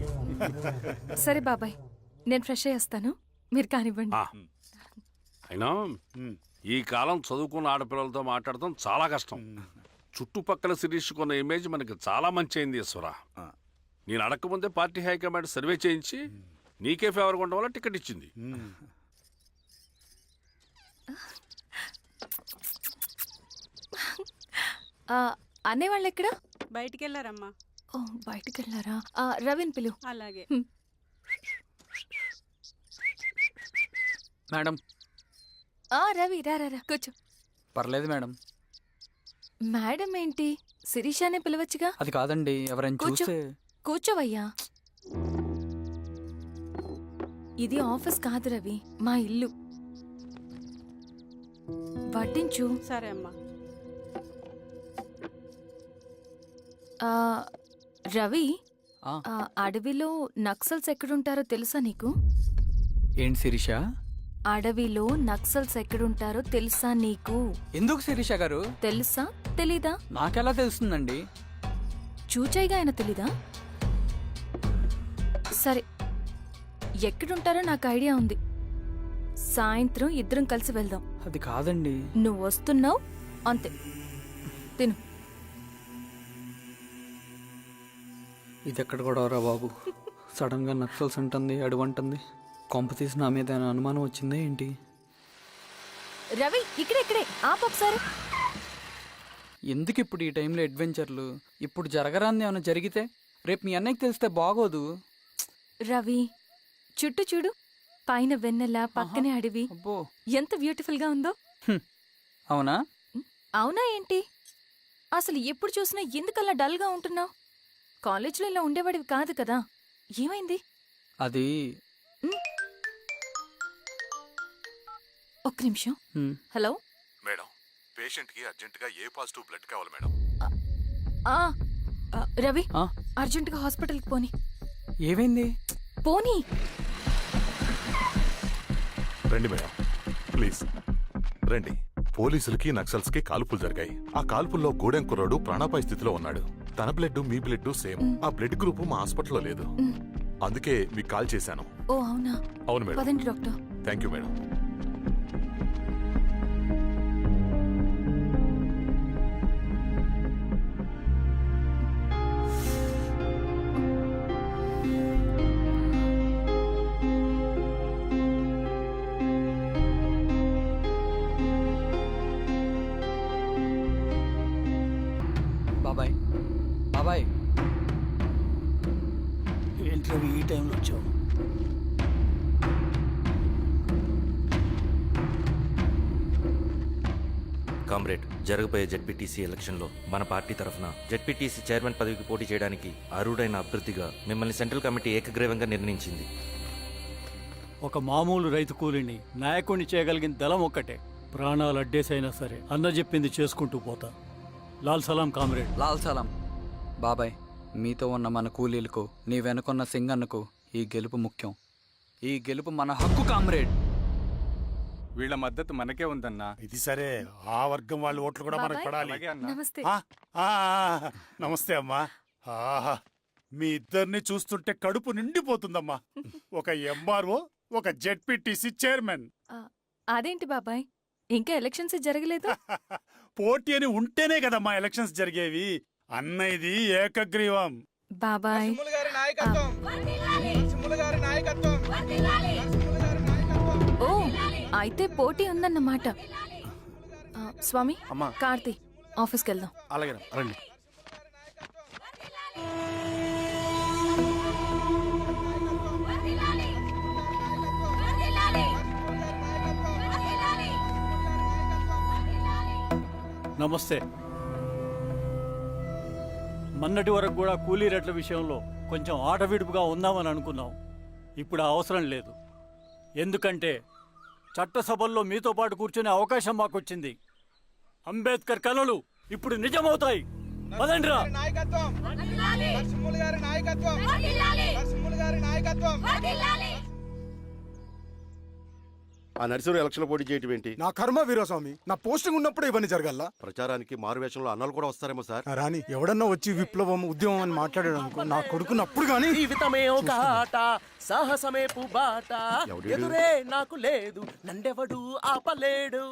సరే బాబాయ్, నేను ఫ్రెష్ అయ్యేస్తాను, మీరు కానివ్వండి. ఆ, అయినా ఈ కాలం చదువుకున్న ఆడపిల్లలతో మాట్లాడటం చాలా కష్టం. చుట్టుపక్కల శిరీషకున్న ఇమేజ్ మనకి చాలా మంచి అయింది ఈశ్వరా. నేను అడగకముందే పార్టీ హైకమాండ్ సర్వే చేయించి నీకే ఫేవర్గా ఉండడం వల్ల టికెట్ ఇచ్చింది. అనే వాళ్ళు ఎక్కడ? బయటికి వెళ్ళారమ్మా. ఓ, బయటికి వెళ్ళారా? రవిని పిలు. అలాగే. మేడం. రవి, రా రా రా, కూర్చో. పర్లేదు మేడం. మేడం ఏంటి? శిరీషానే పిలవచ్చుగా. అది కాదండి, ఎవరైనా కూర్చో. చూస్తే. కూర్చోవయ్యా. ఇది ఆఫీస్ కాదు రవి, మా ఇల్లు. వడ్డించు. సరే అమ్మా. రవి, అడవిలో నక్సల్స్ ఎక్కడుంటారో తెలుసా నీకు? ఏంటి శిరీష? అడవిలో నక్సల్స్ ఎక్కడుంటారో తెలుసా నీకు? ఎందుకు శిరీష గారు? తెలుసా తెలీదా? నాకెలా తెలుస్తుందండి? చూచాయిగా ఆయన తెలీదా? సరే, ఎక్కడుంటారో నాకు ఐడియా ఉంది. సాయంత్రం ఇద్దరం కలిసి వెళ్దాం. అది కాదండి. నువ్వు వస్తున్నావు అంతే. తిను. ఇది ఎక్కడ కూడా రా బాబు. సడన్ గా నక్సల్స్ అంటుంది, అడువంటుంది. కొంప తీసి నా మీద ఏమైనా అనుమానం వచ్చిందా ఏంటి? రవి, ఇక్కడే ఆపొకసారి. ఎందుకు ఇప్పుడు ఈ టైంలో అడ్వెంచర్లు? ఇప్పుడు జరగరాంది ఏమైనా జరిగితే రేపు మీ అన్నయ్యకి తెలిస్తే బాగోదు. రవి, చుట్టూ చూడు. పైన వెన్నెల, పక్కనే అడవి. అబ్బో, ఎంత బ్యూటిఫుల్ గా ఉందో. అవునా? అవునా ఏంటి? అసలు ఎప్పుడు చూసినా ఎందుకలా డల్ గా ఉంటున్నావు? కాలేజీలో ఇలా ఉండేవాడివి కాదు కదా, ఏమైంది? అది ఒక్క నిమిషం. హలో మేడం, పేషెంట్ కి అర్జెంట్ గా ఏ పాజిటివ్ బ్లడ్ కావాలి మేడం. రవి, అర్జెంట్ గా హాస్పిటల్కి పోని. ఏమైంది? పోనీ. రండి మేడం, ప్లీజ్ రండి. పోలీసులకి నక్సల్స్ కి కాల్పులు జరిగాయి. ఆ కాల్పుల్లో గూడెం కుర్రాడు ప్రాణాపాయ స్థితిలో ఉన్నాడు. తన బ్లడ్ మీ బ్లడ్ సేమ్. ఆ బ్లడ్ గ్రూప్ మా హాస్పిటల్లో లేదు. అందుకే మీకు కాల్ చేశాను. ఓ అవునా? అవును మేడం. పదండి డాక్టర్. Thank you madam. ఏంటి రవి ఈ టైంలో వచ్చావు? కామ్రేడ్, జరగబోయే జెడ్పీటీసీ ఎలక్షన్లో మన పార్టీ తరఫున జెడ్పీటీసీ చైర్మన్ పదవికి పోటీ చేయడానికి అర్హుడైన అభ్యర్థిగా మిమ్మల్ని సెంట్రల్ కమిటీ ఏకగ్రీవంగా నిర్ణయించింది. ఒక మామూలు రైతు కూలిని నాయకుడిని చేయగలిగిన దళం ఒక్కటే. ప్రాణాలు అడ్డేసైనా సరే అన్న చెప్పింది చేసుకుంటూ పోతా. లాల్ సలాం కామ్రేడ్. లాల్ సలాం. బాబాయ్, మీతో ఉన్న మన కూలీలకు, నీ వెనుకున్న సింగన్నకు ఈ గెలుపు ముఖ్యం. ఈ గెలుపు మన హక్కు కామ్రేడ్. వీళ్ళ మద్దతు మనకే ఉందన్నా. ఇది సరే, ఆ వర్గం వాళ్ళ ఓట్లు కూడా మనకు పడాలి. అలాగే అన్నా. నమస్తే. నమస్తే అమ్మా. ఆహా, మీ ఇద్దరిని చూస్తుంటే కడుపు నిండిపోతుందమ్మా. ఒక ఎంఆర్ఓ, ఒక జెడ్పీటీసీ చైర్మన్. అదేంటి బాబాయ్, ఇంకా ఎలక్షన్స్ జరగలేదు? పోటీ అని ఉంటేనే కదమ్మా ఎలక్షన్స్ జరిగేవి. అన్నయ్యది ఏకగ్రీవం. బాబాయ్, ఓ అయితే పోటీ ఉందన్నమాట. స్వామి, కార్తీ, ఆఫీస్కి వెళ్దాం. అలాగే రండి. నమస్తే. మొన్నటి వరకు కూడా కూలీ రేట్ల విషయంలో కొంచెం ఆటవిడుపుగా ఉందామని అనుకున్నాం. ఇప్పుడు ఆ అవసరం లేదు. ఎందుకంటే చట్టసభల్లో మీతో పాటు కూర్చునే అవకాశం మాకొచ్చింది. అంబేద్కర్ కలలు ఇప్పుడు నిజమవుతాయి. పదండ్రా. ఆ నర్సరీ ఎలక్షన్ పోటీ చేయటం ఏంటి? నా కర్మ వీరస్వామి, నా పోస్టింగ్ ఉన్నప్పుడు ఇవన్నీ జరగాల. ప్రచారానికి మారువేషంలో అన్నలు కూడా వస్తారేమో సార్. రాని ఎవడన్నా వచ్చి విప్లవం, ఉద్యమం అని మాట్లాడాడు అనుకో, నా కొడుకున్నప్పుడు గానీ జీవితమే ఒక ఆట, సాహసమే పుబాట. ఎదురే నాకు లేదు, నండెవడు ఆపలేడు.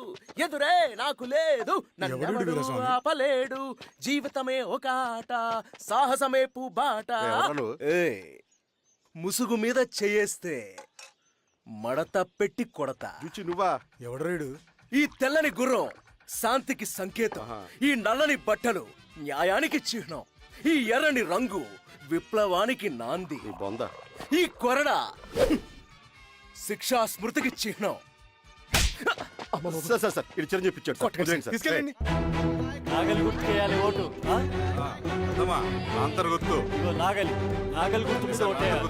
ఎదురే నాకు లేదు, నండెవడు ఆపలేడు. జీవితమే ఒక ఆట, సాహసమే పుబాట. ముసుగు మీద చేయేస్తే మడత పెట్టి కొడతా. నువ్వా? ఎవడరాడు? ఈ తెల్లని గుర్రం శాంతికి సంకేతం. ఈ నల్లని బట్టలు న్యాయానికి చిహ్నం. ఈ ఎర్రని రంగు విప్లవానికి నాంది. ఈ కొరడ శిక్షా స్మృతికి చిహ్నం. తీసుకెళ్ళండి. నాగలి గుర్తుకేయాలి ఓటు. అంతర్గుర్తు ఇదిగో నాగలి. నాగలి గుర్తు మీద ఓటేయాలి.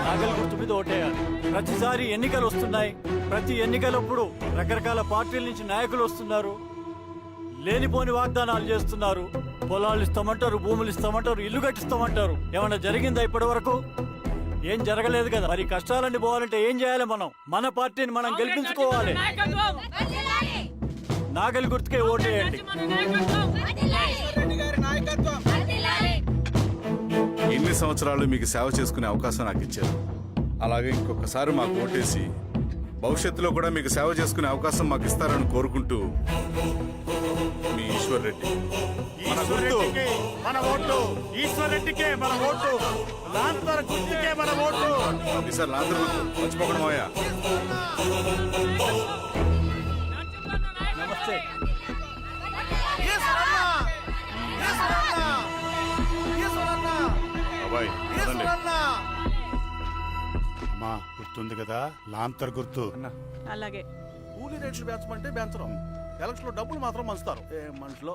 నాగలి గుర్తు మీద ఓటేయాలి. ప్రతిసారి ఎన్నికలు వస్తున్నాయి. ప్రతి ఎన్నికలప్పుడు రకరకాల పార్టీల నుంచి నాయకులు వస్తున్నారు. లేనిపోని వాగ్దానాలు చేస్తున్నారు. పొలాలు ఇస్తామంటారు, భూములు ఇస్తామంటారు, ఇల్లు కట్టిస్తామంటారు. ఏమన్నా జరిగిందా ఇప్పటి వరకు? ఏం జరగలేదు కదా. మరి కష్టాలన్నీ పోవాలంటే ఏం చేయాలి? మనం మన పార్టీని మనం గెలిపించుకోవాలి. నాగలి గుర్తుకే ఓటేయండి. ఇన్ని సంవత్సరాలు మీకు సేవ చేసుకునే అవకాశం నాకు ఇచ్చారు. అలాగే ఇంకొకసారి మాకు ఓటేసి భవిష్యత్తులో కూడా మీకు సేవ చేసుకునే అవకాశం మాకు ఇస్తారని కోరుకుంటూ, మీ ఈశ్వర్ రెడ్డి. మన గుర్తు, మన ఓటు. ఈశ్వర్ రెడ్డికే మన ఓటు. లాంతర్ గుర్తుకే మన ఓటు. ఈసారి లాంతర్ గుర్తు మర్చిపోకడం అయ్యా. నమస్తే. బాబాయ్, రండి. అమ్మా, గుర్తుంది కదా? లాంతర్ గుర్తు. అలాగే. కూలీ రేట్లు పెంచమంటే పెంచడం, ఎలక్షన్ లో డబ్బులు మాత్రం మంచుతారు. ఏ మనుషులో.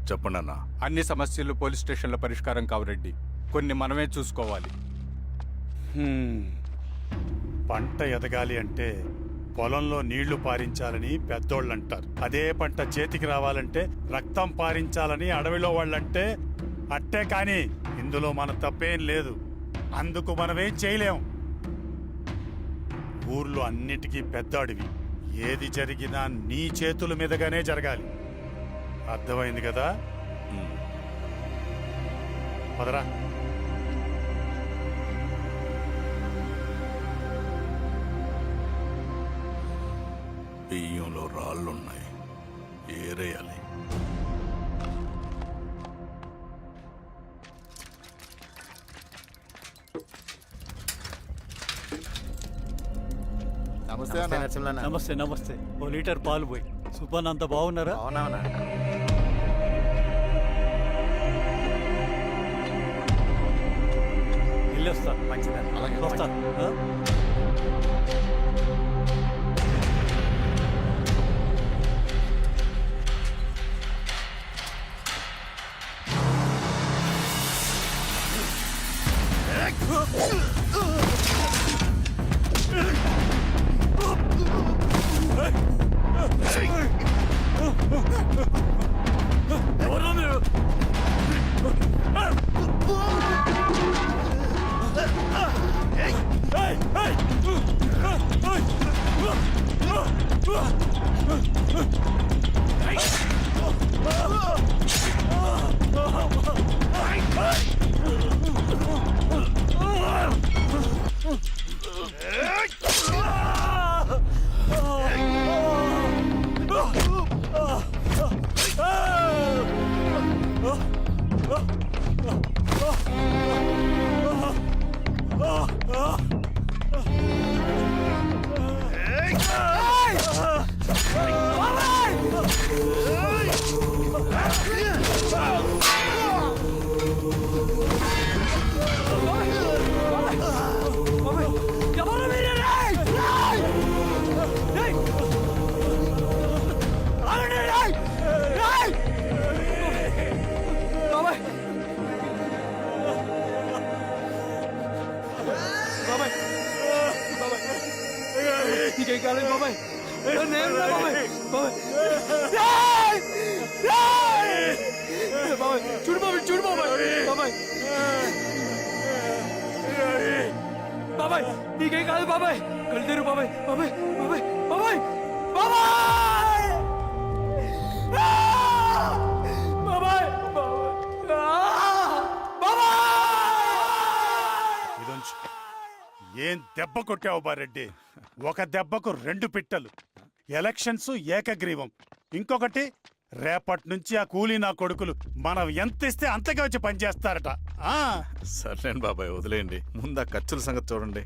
చెప్పండి అన్న. అన్ని సమస్యలు పోలీస్ స్టేషన్ల పరిష్కారం కావరెడ్డి. కొన్ని మనమే చూసుకోవాలి. పంట ఎదగాలి అంటే పొలంలో నీళ్లు పారించాలని పెద్దోళ్ళు అంటారు. అదే పంట చేతికి రావాలంటే రక్తం పారించాలని అడవిలో వాళ్ళంటే అట్టే. కానీ ఇందులో మన తప్పేం లేదు. అందుకు మనమేం చేయలేం. ఊర్లో అన్నిటికీ పెద్ద అడవి. ఏది జరిగినా నీ చేతుల మీదగానే జరగాలి. అర్థమైంది కదా? పదరా. బియ్యంలో రాళ్ళున్నాయి, ఏరేయాలి. నమస్తే అన్న. నరసింహన్న. నమస్తే నమస్తే. ఓ లీటర్ పాలు పోయి. సుబ్బన్న అంత బాగున్నారా? అవునవునా. వెళ్ళొస్తా. మంచిదన్న. వస్తా. ఆ? నీకేం కాలేదు బాబాయ్? నేను బాబాయ్. బాబాయ్ చూడు బాబాయ్, చూడు బాబాయ్. బాబాయ్ బాబాయ్ నీకేం కాదు బాబాయ్. కళ్ళు తెరు బాబాయ్. బాబాయ్ బాబాయ్ బాబాయ్ బాబాయ్ బాబాయ్ బాబాయ్. ఇదొంచు. ఏం దెబ్బ కొట్టావు బారెడ్డి? ఒక దెబ్బకు 2 పిట్టలు. ఎలక్షన్స్ ఏకగ్రీవం. ఇంకొకటి, రేపటి నుంచి ఆ కూలీ నా కొడుకులు మనం ఎంత ఇస్తే అంతగా వచ్చి పనిచేస్తారట. సర్లేండి బాబాయ్, వదిలేయండి. ముందు ఆ ఖర్చుల సంగతి చూడండి.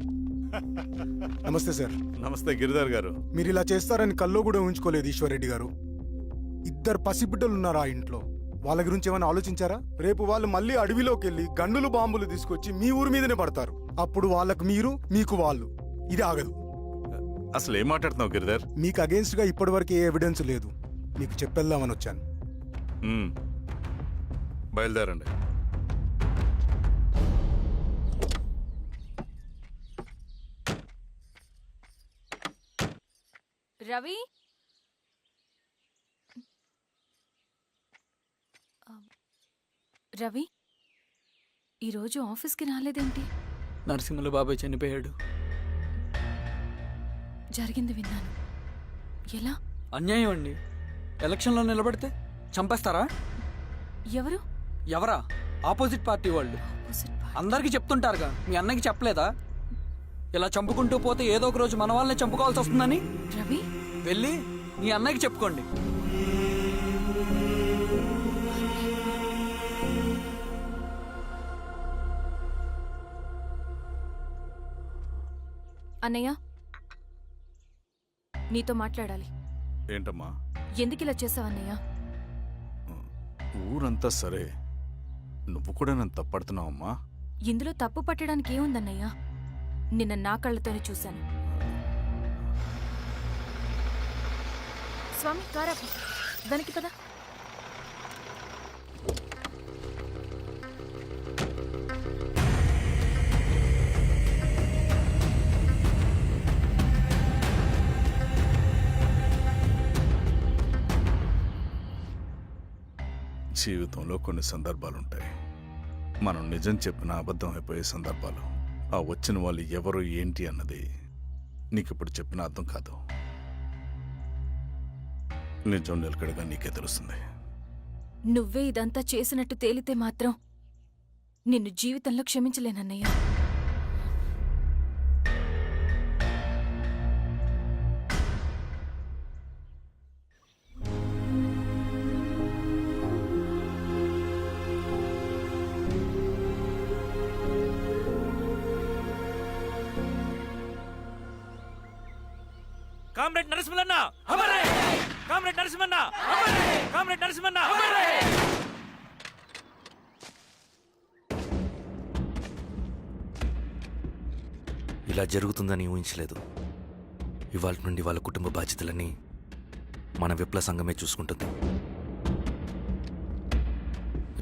నమస్తే సార్. నమస్తే గిరిధర్ గారు. మీరు ఇలా చేస్తారని కల్లో కూడా ఉంచుకోలేదు ఈశ్వర్రెడ్డి గారు. 2 పసిబిడ్డలు ఉన్నారు ఆ ఇంట్లో. వాళ్ళ గురించి ఏమైనా ఆలోచించారా? రేపు వాళ్ళు మళ్ళీ అడవిలోకి వెళ్ళి గన్నులు బాంబులు తీసుకొచ్చి మీ ఊరి మీదనే పడతారు. అప్పుడు వాళ్ళకు మీరు, మీకు వాళ్ళు. ఇది ఆగదు. అసలు ఏం మాట్లాడుతున్నావు గిరిధర్? మీకు అగేన్స్ట్ గా ఇప్పటివరకు ఏ ఎవిడెన్స్ లేదు. మీకు చెప్పేద్దామని వచ్చాను. బయలుదేరండి. రవి, రవి ఈరోజు ఆఫీస్కి రాలేదేంటి? నరసింహుల బాబాయ్ చనిపోయాడు. జరిగింది విన్నాను. ఎలా? అన్యాయం అండి. ఎలక్షన్లో నిలబడితే చంపేస్తారా? ఎవరు? ఎవరా? ఆపోజిట్ పార్టీ వాళ్ళు. అందరికీ చెప్తుంటారుగా, మీ అన్నకి చెప్పలేదా? ఇలా చంపుకుంటూ పోతే ఏదో ఒక రోజు మన వాళ్ళని చంపుకోవాల్సి వస్తుందని. రవి, వెళ్ళి మీ అన్నకి చెప్పుకోండి. అన్నయ్య, నీతో మాట్లాడాలి. ఏంటమ్మా? ఎందుకు ఇలా చేసావు అన్నయ్య? ఊరంతా సరే, నువ్వు కూడా నన్ను తప్పడుతున్నావమ్మా. ఇందులో తప్పు పట్టడానికి ఏముందన్నయ్య? నిన్న నా కళ్ళతోనే చూశాను. స్వామి కారా, దానికి పద. జీవితంలో కొన్ని సందర్భాలుంటాయి. మనం నిజం చెప్పిన అబద్ధం అయిపోయే సందర్భాలు. ఆ వచ్చిన వాళ్ళు ఎవరు ఏంటి అన్నది నీకిప్పుడు చెప్పిన అర్థం కాదు. నిజం నిలకడగా నీకే తెలుస్తుంది. నువ్వే ఇదంతా చేసినట్టు తేలితే మాత్రం నిన్ను జీవితంలో క్షమించలేనన్నయ్య. కామ్రేడ్ నరసింహన్న అమరే! కామ్రేడ్ నరసింహన్న అమరే! కామ్రేడ్ నరసింహన్న అమరే! ఇలా జరుగుతుందని ఊహించలేదు. ఇవాళ నుండి వాళ్ళ కుటుంబ బాధ్యతలన్నీ మన విప్లవ సంఘమే చూసుకుంటుంది.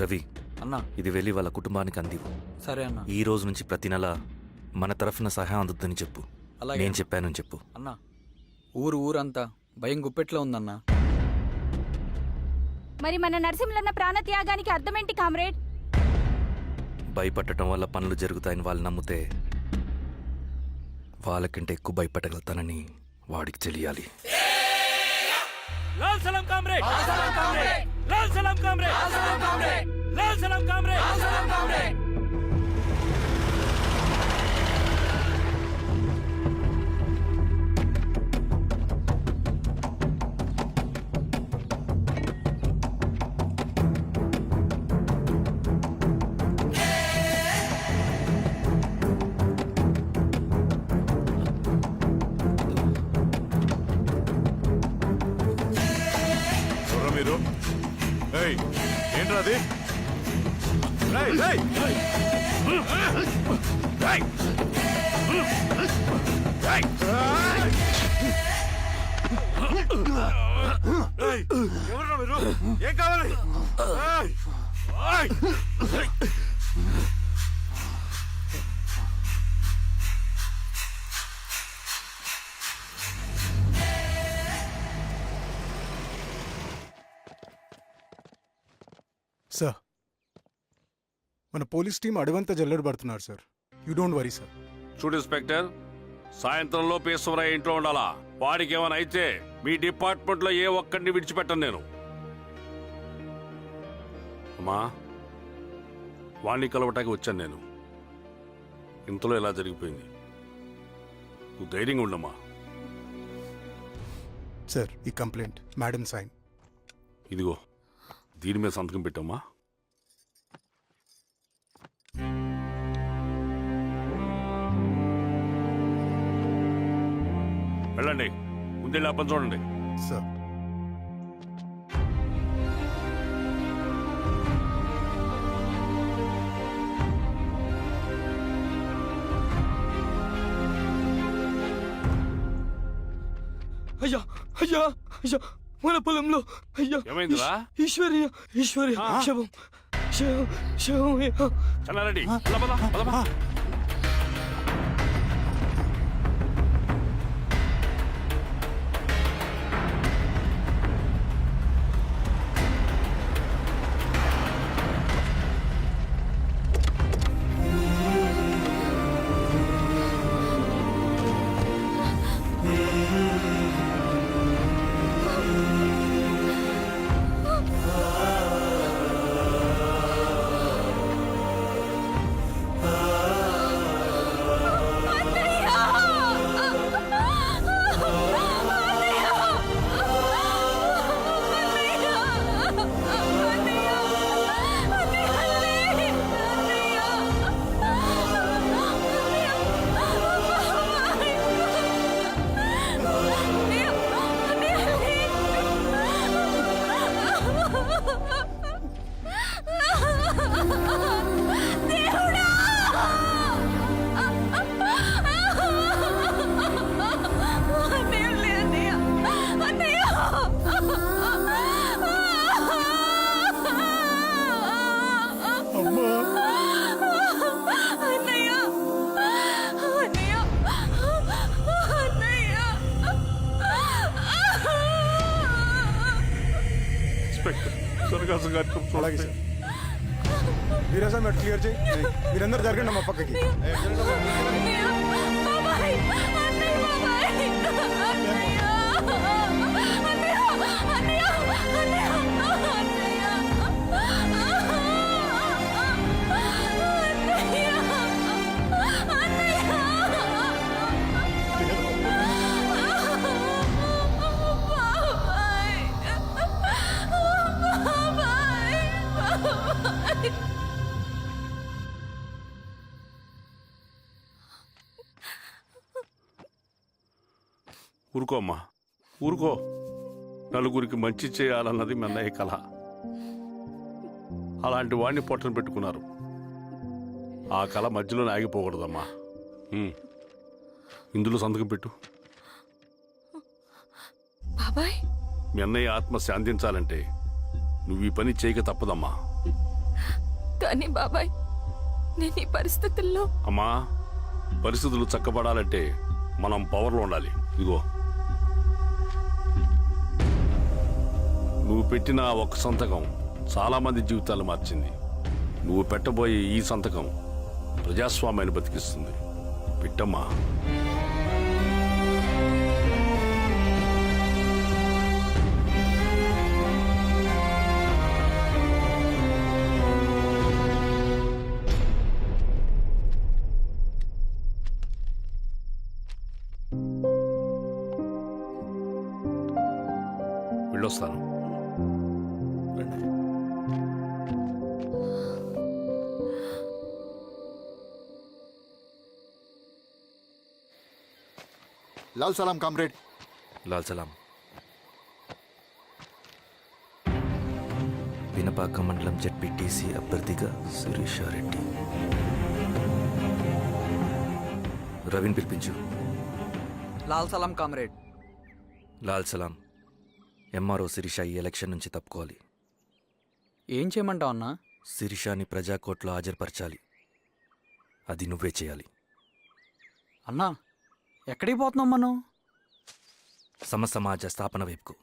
రవి అన్నా ఇది వెళ్ళి వాళ్ళ కుటుంబానికి అందివు. సరే అన్నా. ఈ రోజు నుంచి ప్రతి నెల మన తరఫున సహాయం అందుతుందని చెప్పు. అలాగే. నేను చెప్పానని చెప్పు. అన్నా ఊరంతా భయం గుప్పెట్లో ఉందన్నా. మరి మన నరసింహన్న ప్రాణత్యాగానికి అర్థమేంటి కామ్రేడ్? భయపడటం వల్ల పనులు జరుగుతాయని వాళ్ళు నమ్మితే వాళ్ళకంటే ఎక్కువ భయపడగలుగుతానని వాడికి తెలియాలి. లాల్ సలాం కామ్రేడ్! లాల్ సలాం కామ్రేడ్! లాల్ సలాం కామ్రేడ్! లాల్ సలాం కామ్రేడ్! లాల్ సలాం కామ్రేడ్! లాల్ సలాం కామ్రేడ్! మీరు ఏంట్రా అది? ఎవరు మీరు? ఏం కావాలి? సార్ మన పోలీస్ టీం అడవంతా జల్లెడ పడుతున్నారు sir. You don't worry sir. చూడు ఇన్స్పెక్టర్, సాయంత్రంలో పేశ్వరయ్య ఇంట్లో ఉండాలా. వాడికి ఏమైనా అయితే మీ డిపార్ట్మెంట్లో ఏ ఒక్కడిని విడిచిపెట్టను నేను. అమ్మా, వాణ్ణి కలవటానికి వచ్చాను నేను. ఇంతలో ఎలా జరిగిపోయింది. నువ్వు ధైర్యంగా ఉండమ్మా. సార్ ఈ కంప్లైంట్ మేడం సైన్. ఇదిగో దీని మీద సంతకం పెట్టమ్మా. వెళ్ళండి, ముందెళ్ళి ఆ పని చూడండి. సార్ అయ్యా అయ్యా అయ్యా మన పొలంలో అయ్యా ఏమైందిరా? ఈశ్వర్య శవం శవం శవం చల్లారెడ్డి, పద, పద, పద, పద. అలాగే సార్. వీరాజా మెట్ క్లియర్ చేయి. మీరందరూ జరగండి మా పక్కకి. ఊరుకో అమ్మా. ఊరుకో, నలుగురికి మంచి చేయాలన్నది మీ అన్నయ్య కళ. అలాంటి వాడిని పొట్టన పెట్టుకున్నారు. ఆ కళ మధ్యలో ఆగిపోకూడదమ్మా. ఇందులో సంతకం పెట్టు. బాబాయ్, మీ అన్నయ్య ఆత్మ శాంతించాలంటే నువ్వు ఈ పని చేయక తప్పదమ్మా. కానీ బాబాయ్, నేను ఈ పరిస్థితుల్లో... అమ్మా, పరిస్థితులు చక్కబడాలంటే మనం పవర్లో ఉండాలి. ఇదిగో, నువ్వు పెట్టిన ఒక్క సంతకం చాలా మంది జీవితాలు మార్చింది. నువ్వు పెట్టబోయే ఈ సంతకం ప్రజాస్వామ్యాన్ని బతికిస్తుంది. పెట్టమ్మా. వెళ్ళొస్తాను. లాల్ సలాం కామ్రేడ్. లాల్ సలాం. వినపాక మండలం జెడ్పీటీసీ అభ్యర్థిగా శిరీషారెడ్డి. రవిని పిలిపించు. లాల్ సలాం కామ్రేడ్. లాల్ సలాం. ఎంఆర్ఓ శిరీష ఈ ఎలక్షన్ నుంచి తప్పుకోవాలి. ఏం చేయమంటావు అన్నా? శిరీషాని ప్రజాకోర్టులో హాజరుపరచాలి. అది నువ్వే చేయాలి. అన్నా, ఎక్కడికి పోతున్నాం మనం? సమసమాజ స్థాపన వైపుకు.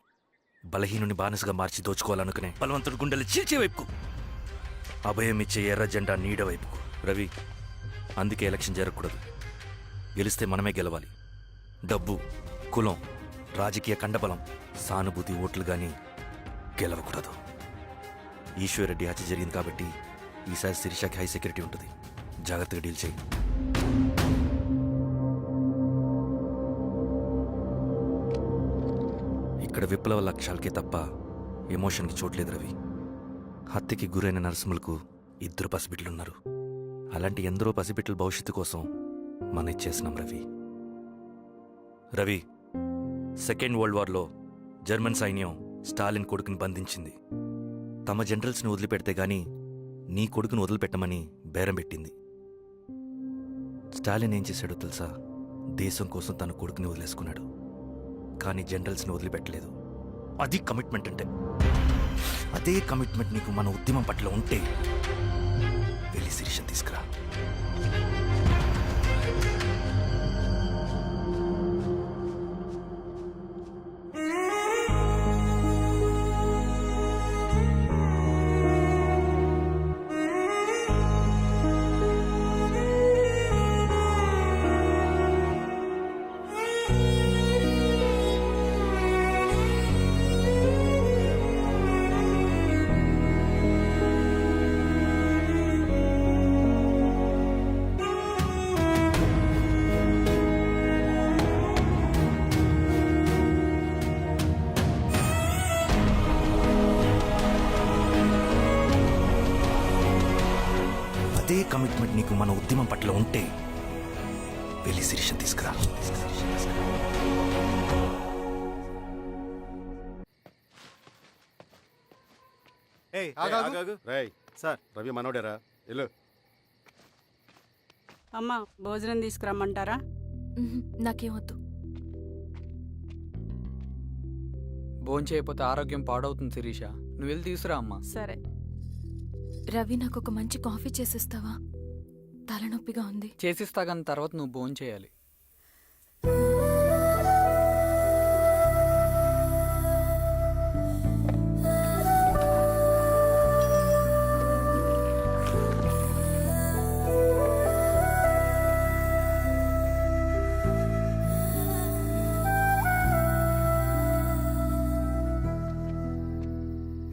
బలహీనుని బానిసగా మార్చి దోచుకోవాలనుకునే బలవంతుడి గుండెలు చీల్చే వైపుకు. అభయం ఇచ్చే ఎర్ర జెండా నీడ వైపుకు. రవి, అందుకే ఎలక్షన్ జరగకూడదు. గెలిస్తే మనమే గెలవాలి. డబ్బు, కులం, రాజకీయ కండబలం, సానుభూతి ఓట్లు గాని గెలవకూడదు. ఈశ్వర్రెడ్డి హత్య జరిగింది కాబట్టి ఈసారి శిరీషకి హై సెక్యూరిటీ ఉంటుంది. జాగ్రత్తగా డీల్ చేయి. ఇక్కడ విప్లవ లక్ష్యాలకే తప్ప ఎమోషన్కి చోట్లేదు రవి. హత్యకి గురైన నరసింహులకు 2 పసిబిడ్డలున్నారు. అలాంటి ఎందరో పసిబిడ్డల భవిష్యత్తు కోసం మనం ఇచ్చేసినాం రవి. రవి, సెకండ్ వరల్డ్ వార్లో జర్మన్ సైన్యం స్టాలిన్ కొడుకుని బంధించింది. తమ జనరల్స్ని వదిలిపెడితే గాని నీ కొడుకును వదిలిపెట్టమని బేరం పెట్టింది. స్టాలిన్ ఏం చేశాడో తెలుసా? దేశం కోసం తన కొడుకుని వదిలేసుకున్నాడు. కానీ జనరల్స్ని వదిలిపెట్టలేదు. అది కమిట్మెంట్ అంటే. అదే కమిట్మెంట్ నీకు మన ఉద్యమం పట్ల ఉంటే వెళ్ళి శిరీష తీసుకురా. అదే కమిట్మెంట్ నీకు మన ఉద్యమం పట్ల ఉంటే వెళ్ళి శిరీష తీసుకురా. సార్, రవి మనోడేరా? వెళ్ళు. అమ్మా, భోజనం తీసుకురమ్మంటారా? నాకేమొద్దు. భోంచేయకపోతే ఆరోగ్యం పాడవుతుంది శిరీష. నువ్వు వెళ్ళి తీసురా అమ్మా. సరే. రవి, నాకు ఒక మంచి కాఫీ చేసిస్తావా? తలనొప్పిగా ఉంది. చేసిస్తా కానీ తర్వాత నువ్వు భోంచేయాలి.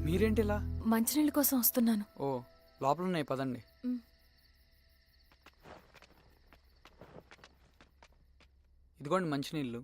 మీరేంటిలా? మంచినీళ్ళ కోసం వస్తున్నాను. ఓ, లోపల ఉన్నాయి, పదండి. ఇదిగోండి మంచినీళ్ళు.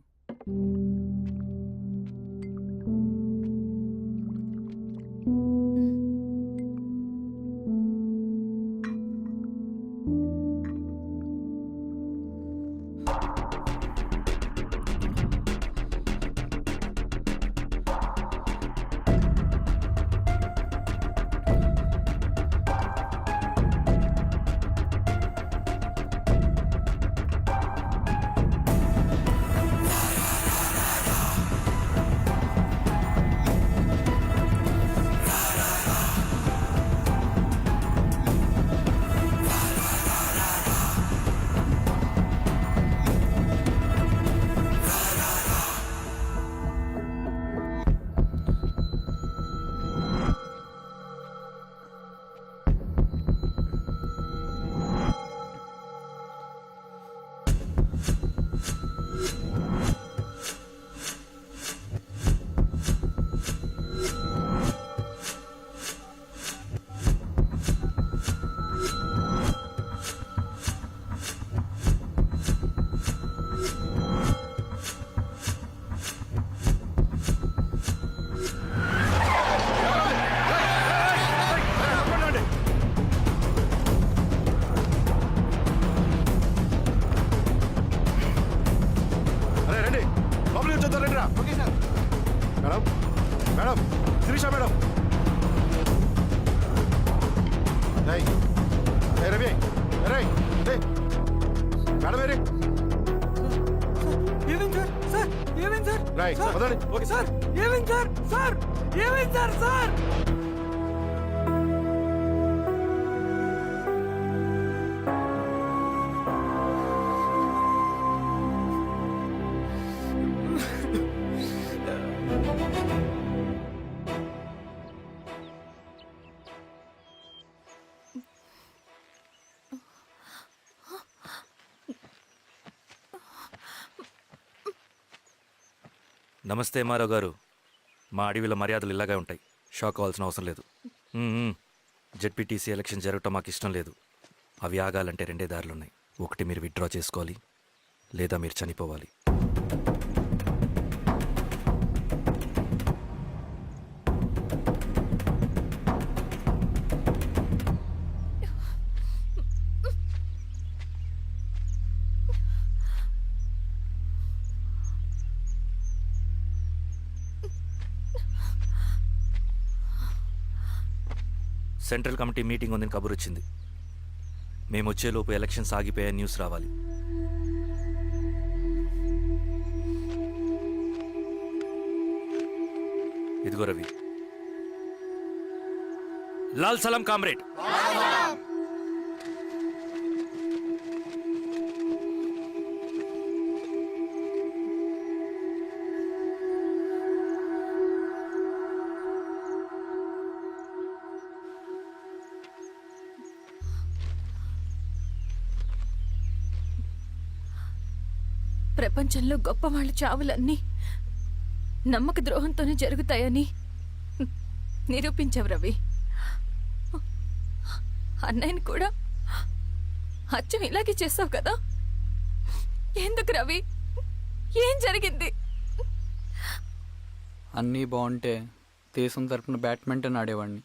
మేడం శిరీష మేడం రేయ్, రేయ్ రవి రేయ్, రేయ్. మేడం ఏరి ఏమైంది సార్? సార్ ఏమైంది సార్? రైట్ సార్, వదండి. ఓకే సార్ ఏమైంది సార్? సార్ ఏమైంది సార్? సార్ నమస్తే మారావు గారు. మా అడవిలో మర్యాదలు ఇలాగే ఉంటాయి. షాక్ అవ్వాల్సిన అవసరం లేదు. జెడ్పీటీసీ ఎలక్షన్ జరగటం మాకు ఇష్టం లేదు. అవి ఆగాలంటే రెండే దారులున్నాయి. ఒకటి మీరు విత్డ్రా చేసుకోవాలి, లేదా మీరు చనిపోవాలి. సెంట్రల్ కమిటీ మీటింగ్ ఉందని కబురు వచ్చింది. మేము వచ్చేలోపు ఎలక్షన్స్ ఆగిపోయాయని న్యూస్ రావాలి. ఇదిగో రవి. లాల్ సలాం కామ్రేడ్. ప్రపంచంలో గొప్ప వాళ్ళ చావులన్నీ నమ్మక ద్రోహంతోనే జరుగుతాయని నిరూపించావు రవి. అన్నయ్యని కూడా అచ్చం ఇలాగే చేస్తావు కదా? ఎందుకు రవి? ఏం జరిగింది? అన్నీ బాగుంటే దేశం తరపున బ్యాడ్మింటన్ ఆడేవాడిని.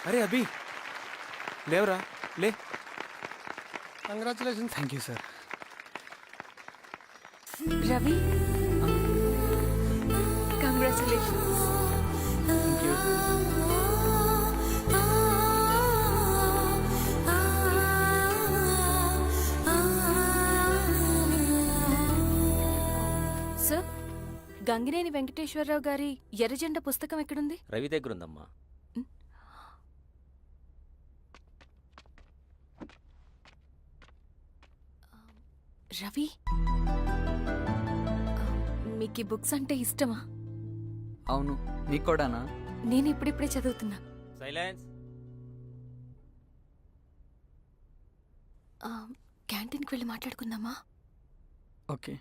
అరే అభి, లేవరా, లే. Congratulation. Thank you sir. Ravi, congratulations. Thank you. Sir, Gangineni Venkateswara Rao గారి ఎర్రజెండా పుస్తకం ఎక్కడుంది? రవి దగ్గర ఉందమ్మా. రవి, మీకు ఈ బుక్స్ అంటే ఇష్టమా? అవును, మీకు కూడానా? నేను ఇప్పుడిప్పుడే చదువుతున్నా. సైలెన్స్. క్యాంటీన్కి వెళ్ళి మాట్లాడుకుందామా? ఓకే.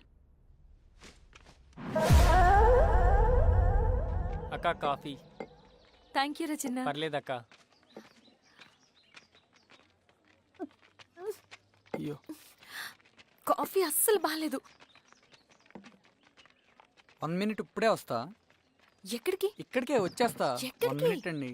అక్క కాఫీ. థ్యాంక్ యూ రచన. పర్లేదక్క. అయ్యో, కాఫీ అస్సలు బాలేదు. 1 minute ఇప్పుడే వస్తా. ఎక్కడికి? ఇక్కడికే వచ్చేస్తా. 1 minute అండి.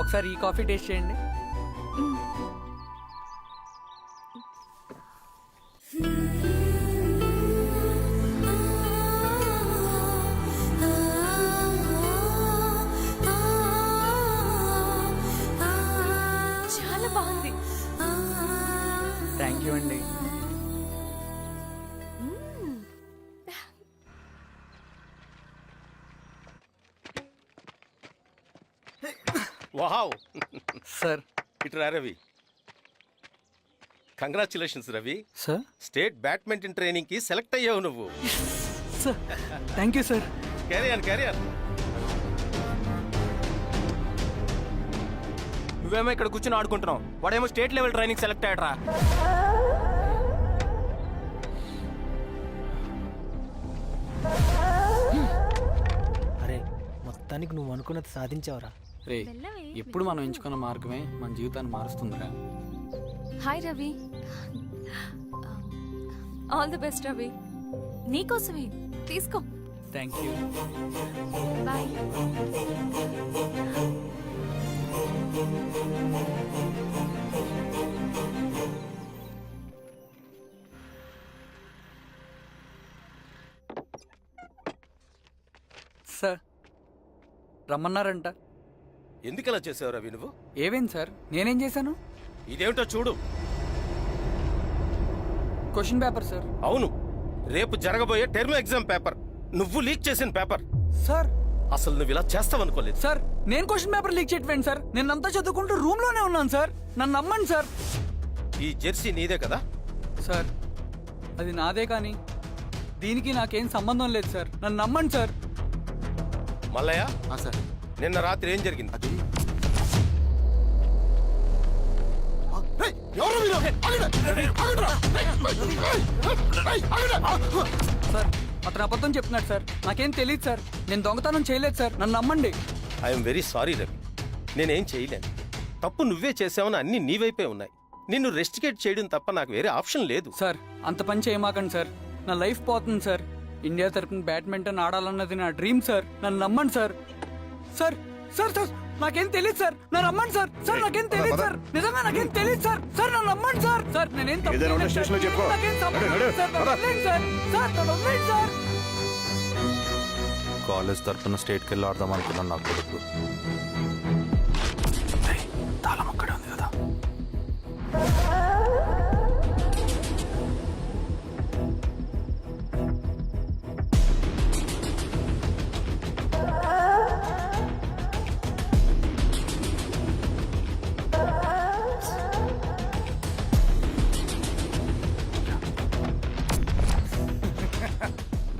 ఒకసారి ఈ కాఫీ టేస్ట్ చేయండి. మ్మ్. వావ్ సార్ ఇటు రా Ravi. Congratulations Ravi, sir state badminton training కి సెలెక్ట్ అయ్యావు నువ్వు. Sir thank you sir. Carrier నువ్వేమో ఇక్కడ కూర్చొని ఆడుకుంటున్నావు, వాడేమో స్టేట్ లెవెల్ ట్రైనింగ్ సెలెక్ట్ అయ్యాడ్రా. అరే మొత్తానికి నువ్వు అనుకున్నది సాధించావురా. రే ఎప్పుడు మనం ఎంచుకున్న మార్గమే మన జీవితాన్ని మారుస్తుందిరా. Hi Ravi. All the best Ravi. నీకోసమే తీసుకో. Thank you. బాయ్. సార్ రమ్మన్నారంట. ఎందుకు అలా చేసావు రవి నువ్వు? ఏవేంటి సార్, నేనేం చేశాను? ఇదేమిటో చూడు. Question paper sir. అవును, రేపు జరగబోయే టర్మ్ ఎగ్జామ్ పేపర్ నువ్వు లీక్ చేసిన పేపర్. సార్ అసలు నువ్వు ఇలా చేస్తావనుకోలేదు. సార్ నేను క్వశ్చన్ పేపర్ లీక్ చేయట్లేండి సార్. నేనంతా చదువుకుంటూ రూమ్ లోనే ఉన్నాను సార్. నన్ను నమ్మండి సార్. ఈ జెర్సీ నీదే కదా? సార్ అది నాదే, కానీ దీనికి నాకేం సంబంధం లేదు సార్. నన్ను నమ్మండి సార్. మల్లయ్య సార్, నిన్న రాత్రి ఏం జరిగింది? సార్ అతను అబద్ధం చెప్తున్నాడు సార్. నాకేం తెలియదు సార్. నేను దొంగతనం చేయలేదు సార్. నన్ను నమ్మండి. ఐఎమ్ వెరీ సారీ రవి, నేనేం చేయలేను. తప్పు నువ్వే చేసావని అన్ని నీ వైపే ఉన్నాయి. నిన్ను రెస్టికేట్ చేయడం తప్ప నాకు వేరే ఆప్షన్ లేదు. సార్ అంత పని చేయమాకండి సార్. నా లైఫ్ పోతుంది సార్. ఇండియా తరపున బ్యాడ్మింటన్ ఆడాలన్నది నా డ్రీమ్ సార్. నన్ను నమ్మండి సార్. సార్ సార్ సార్ నాకేం తెలియదు సార్. నన్ను నమ్మండి సార్. సార్ నాకేం తెలియదు సార్. నిజంగా నాకేం తెలియదు సార్. సార్ నన్ను నమ్మండి సార్. సార్ నేనేం తప్పు చేయలేదు సార్. నాకేం సంబంధం లేదు సార్. నన్ను వదిలేయండి సార్. సార్ నన్ను వదిలేయండి సార్. కాలేజ్ తరఫున స్టేట్కి వెళ్ళి ఆడదాం అనుకున్నాను. నా కొడుకు తాళం అక్కడే ఉంది కదా.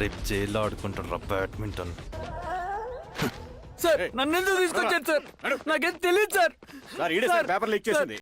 రేపు జైల్లో ఆడుకుంటారా బ్యాడ్మింటన్? సార్ నన్ను ఎందుకు తీసుకొచ్చారు సార్? నాకేం తెలియదు సార్. పేపర్ లీక్ చేసింది.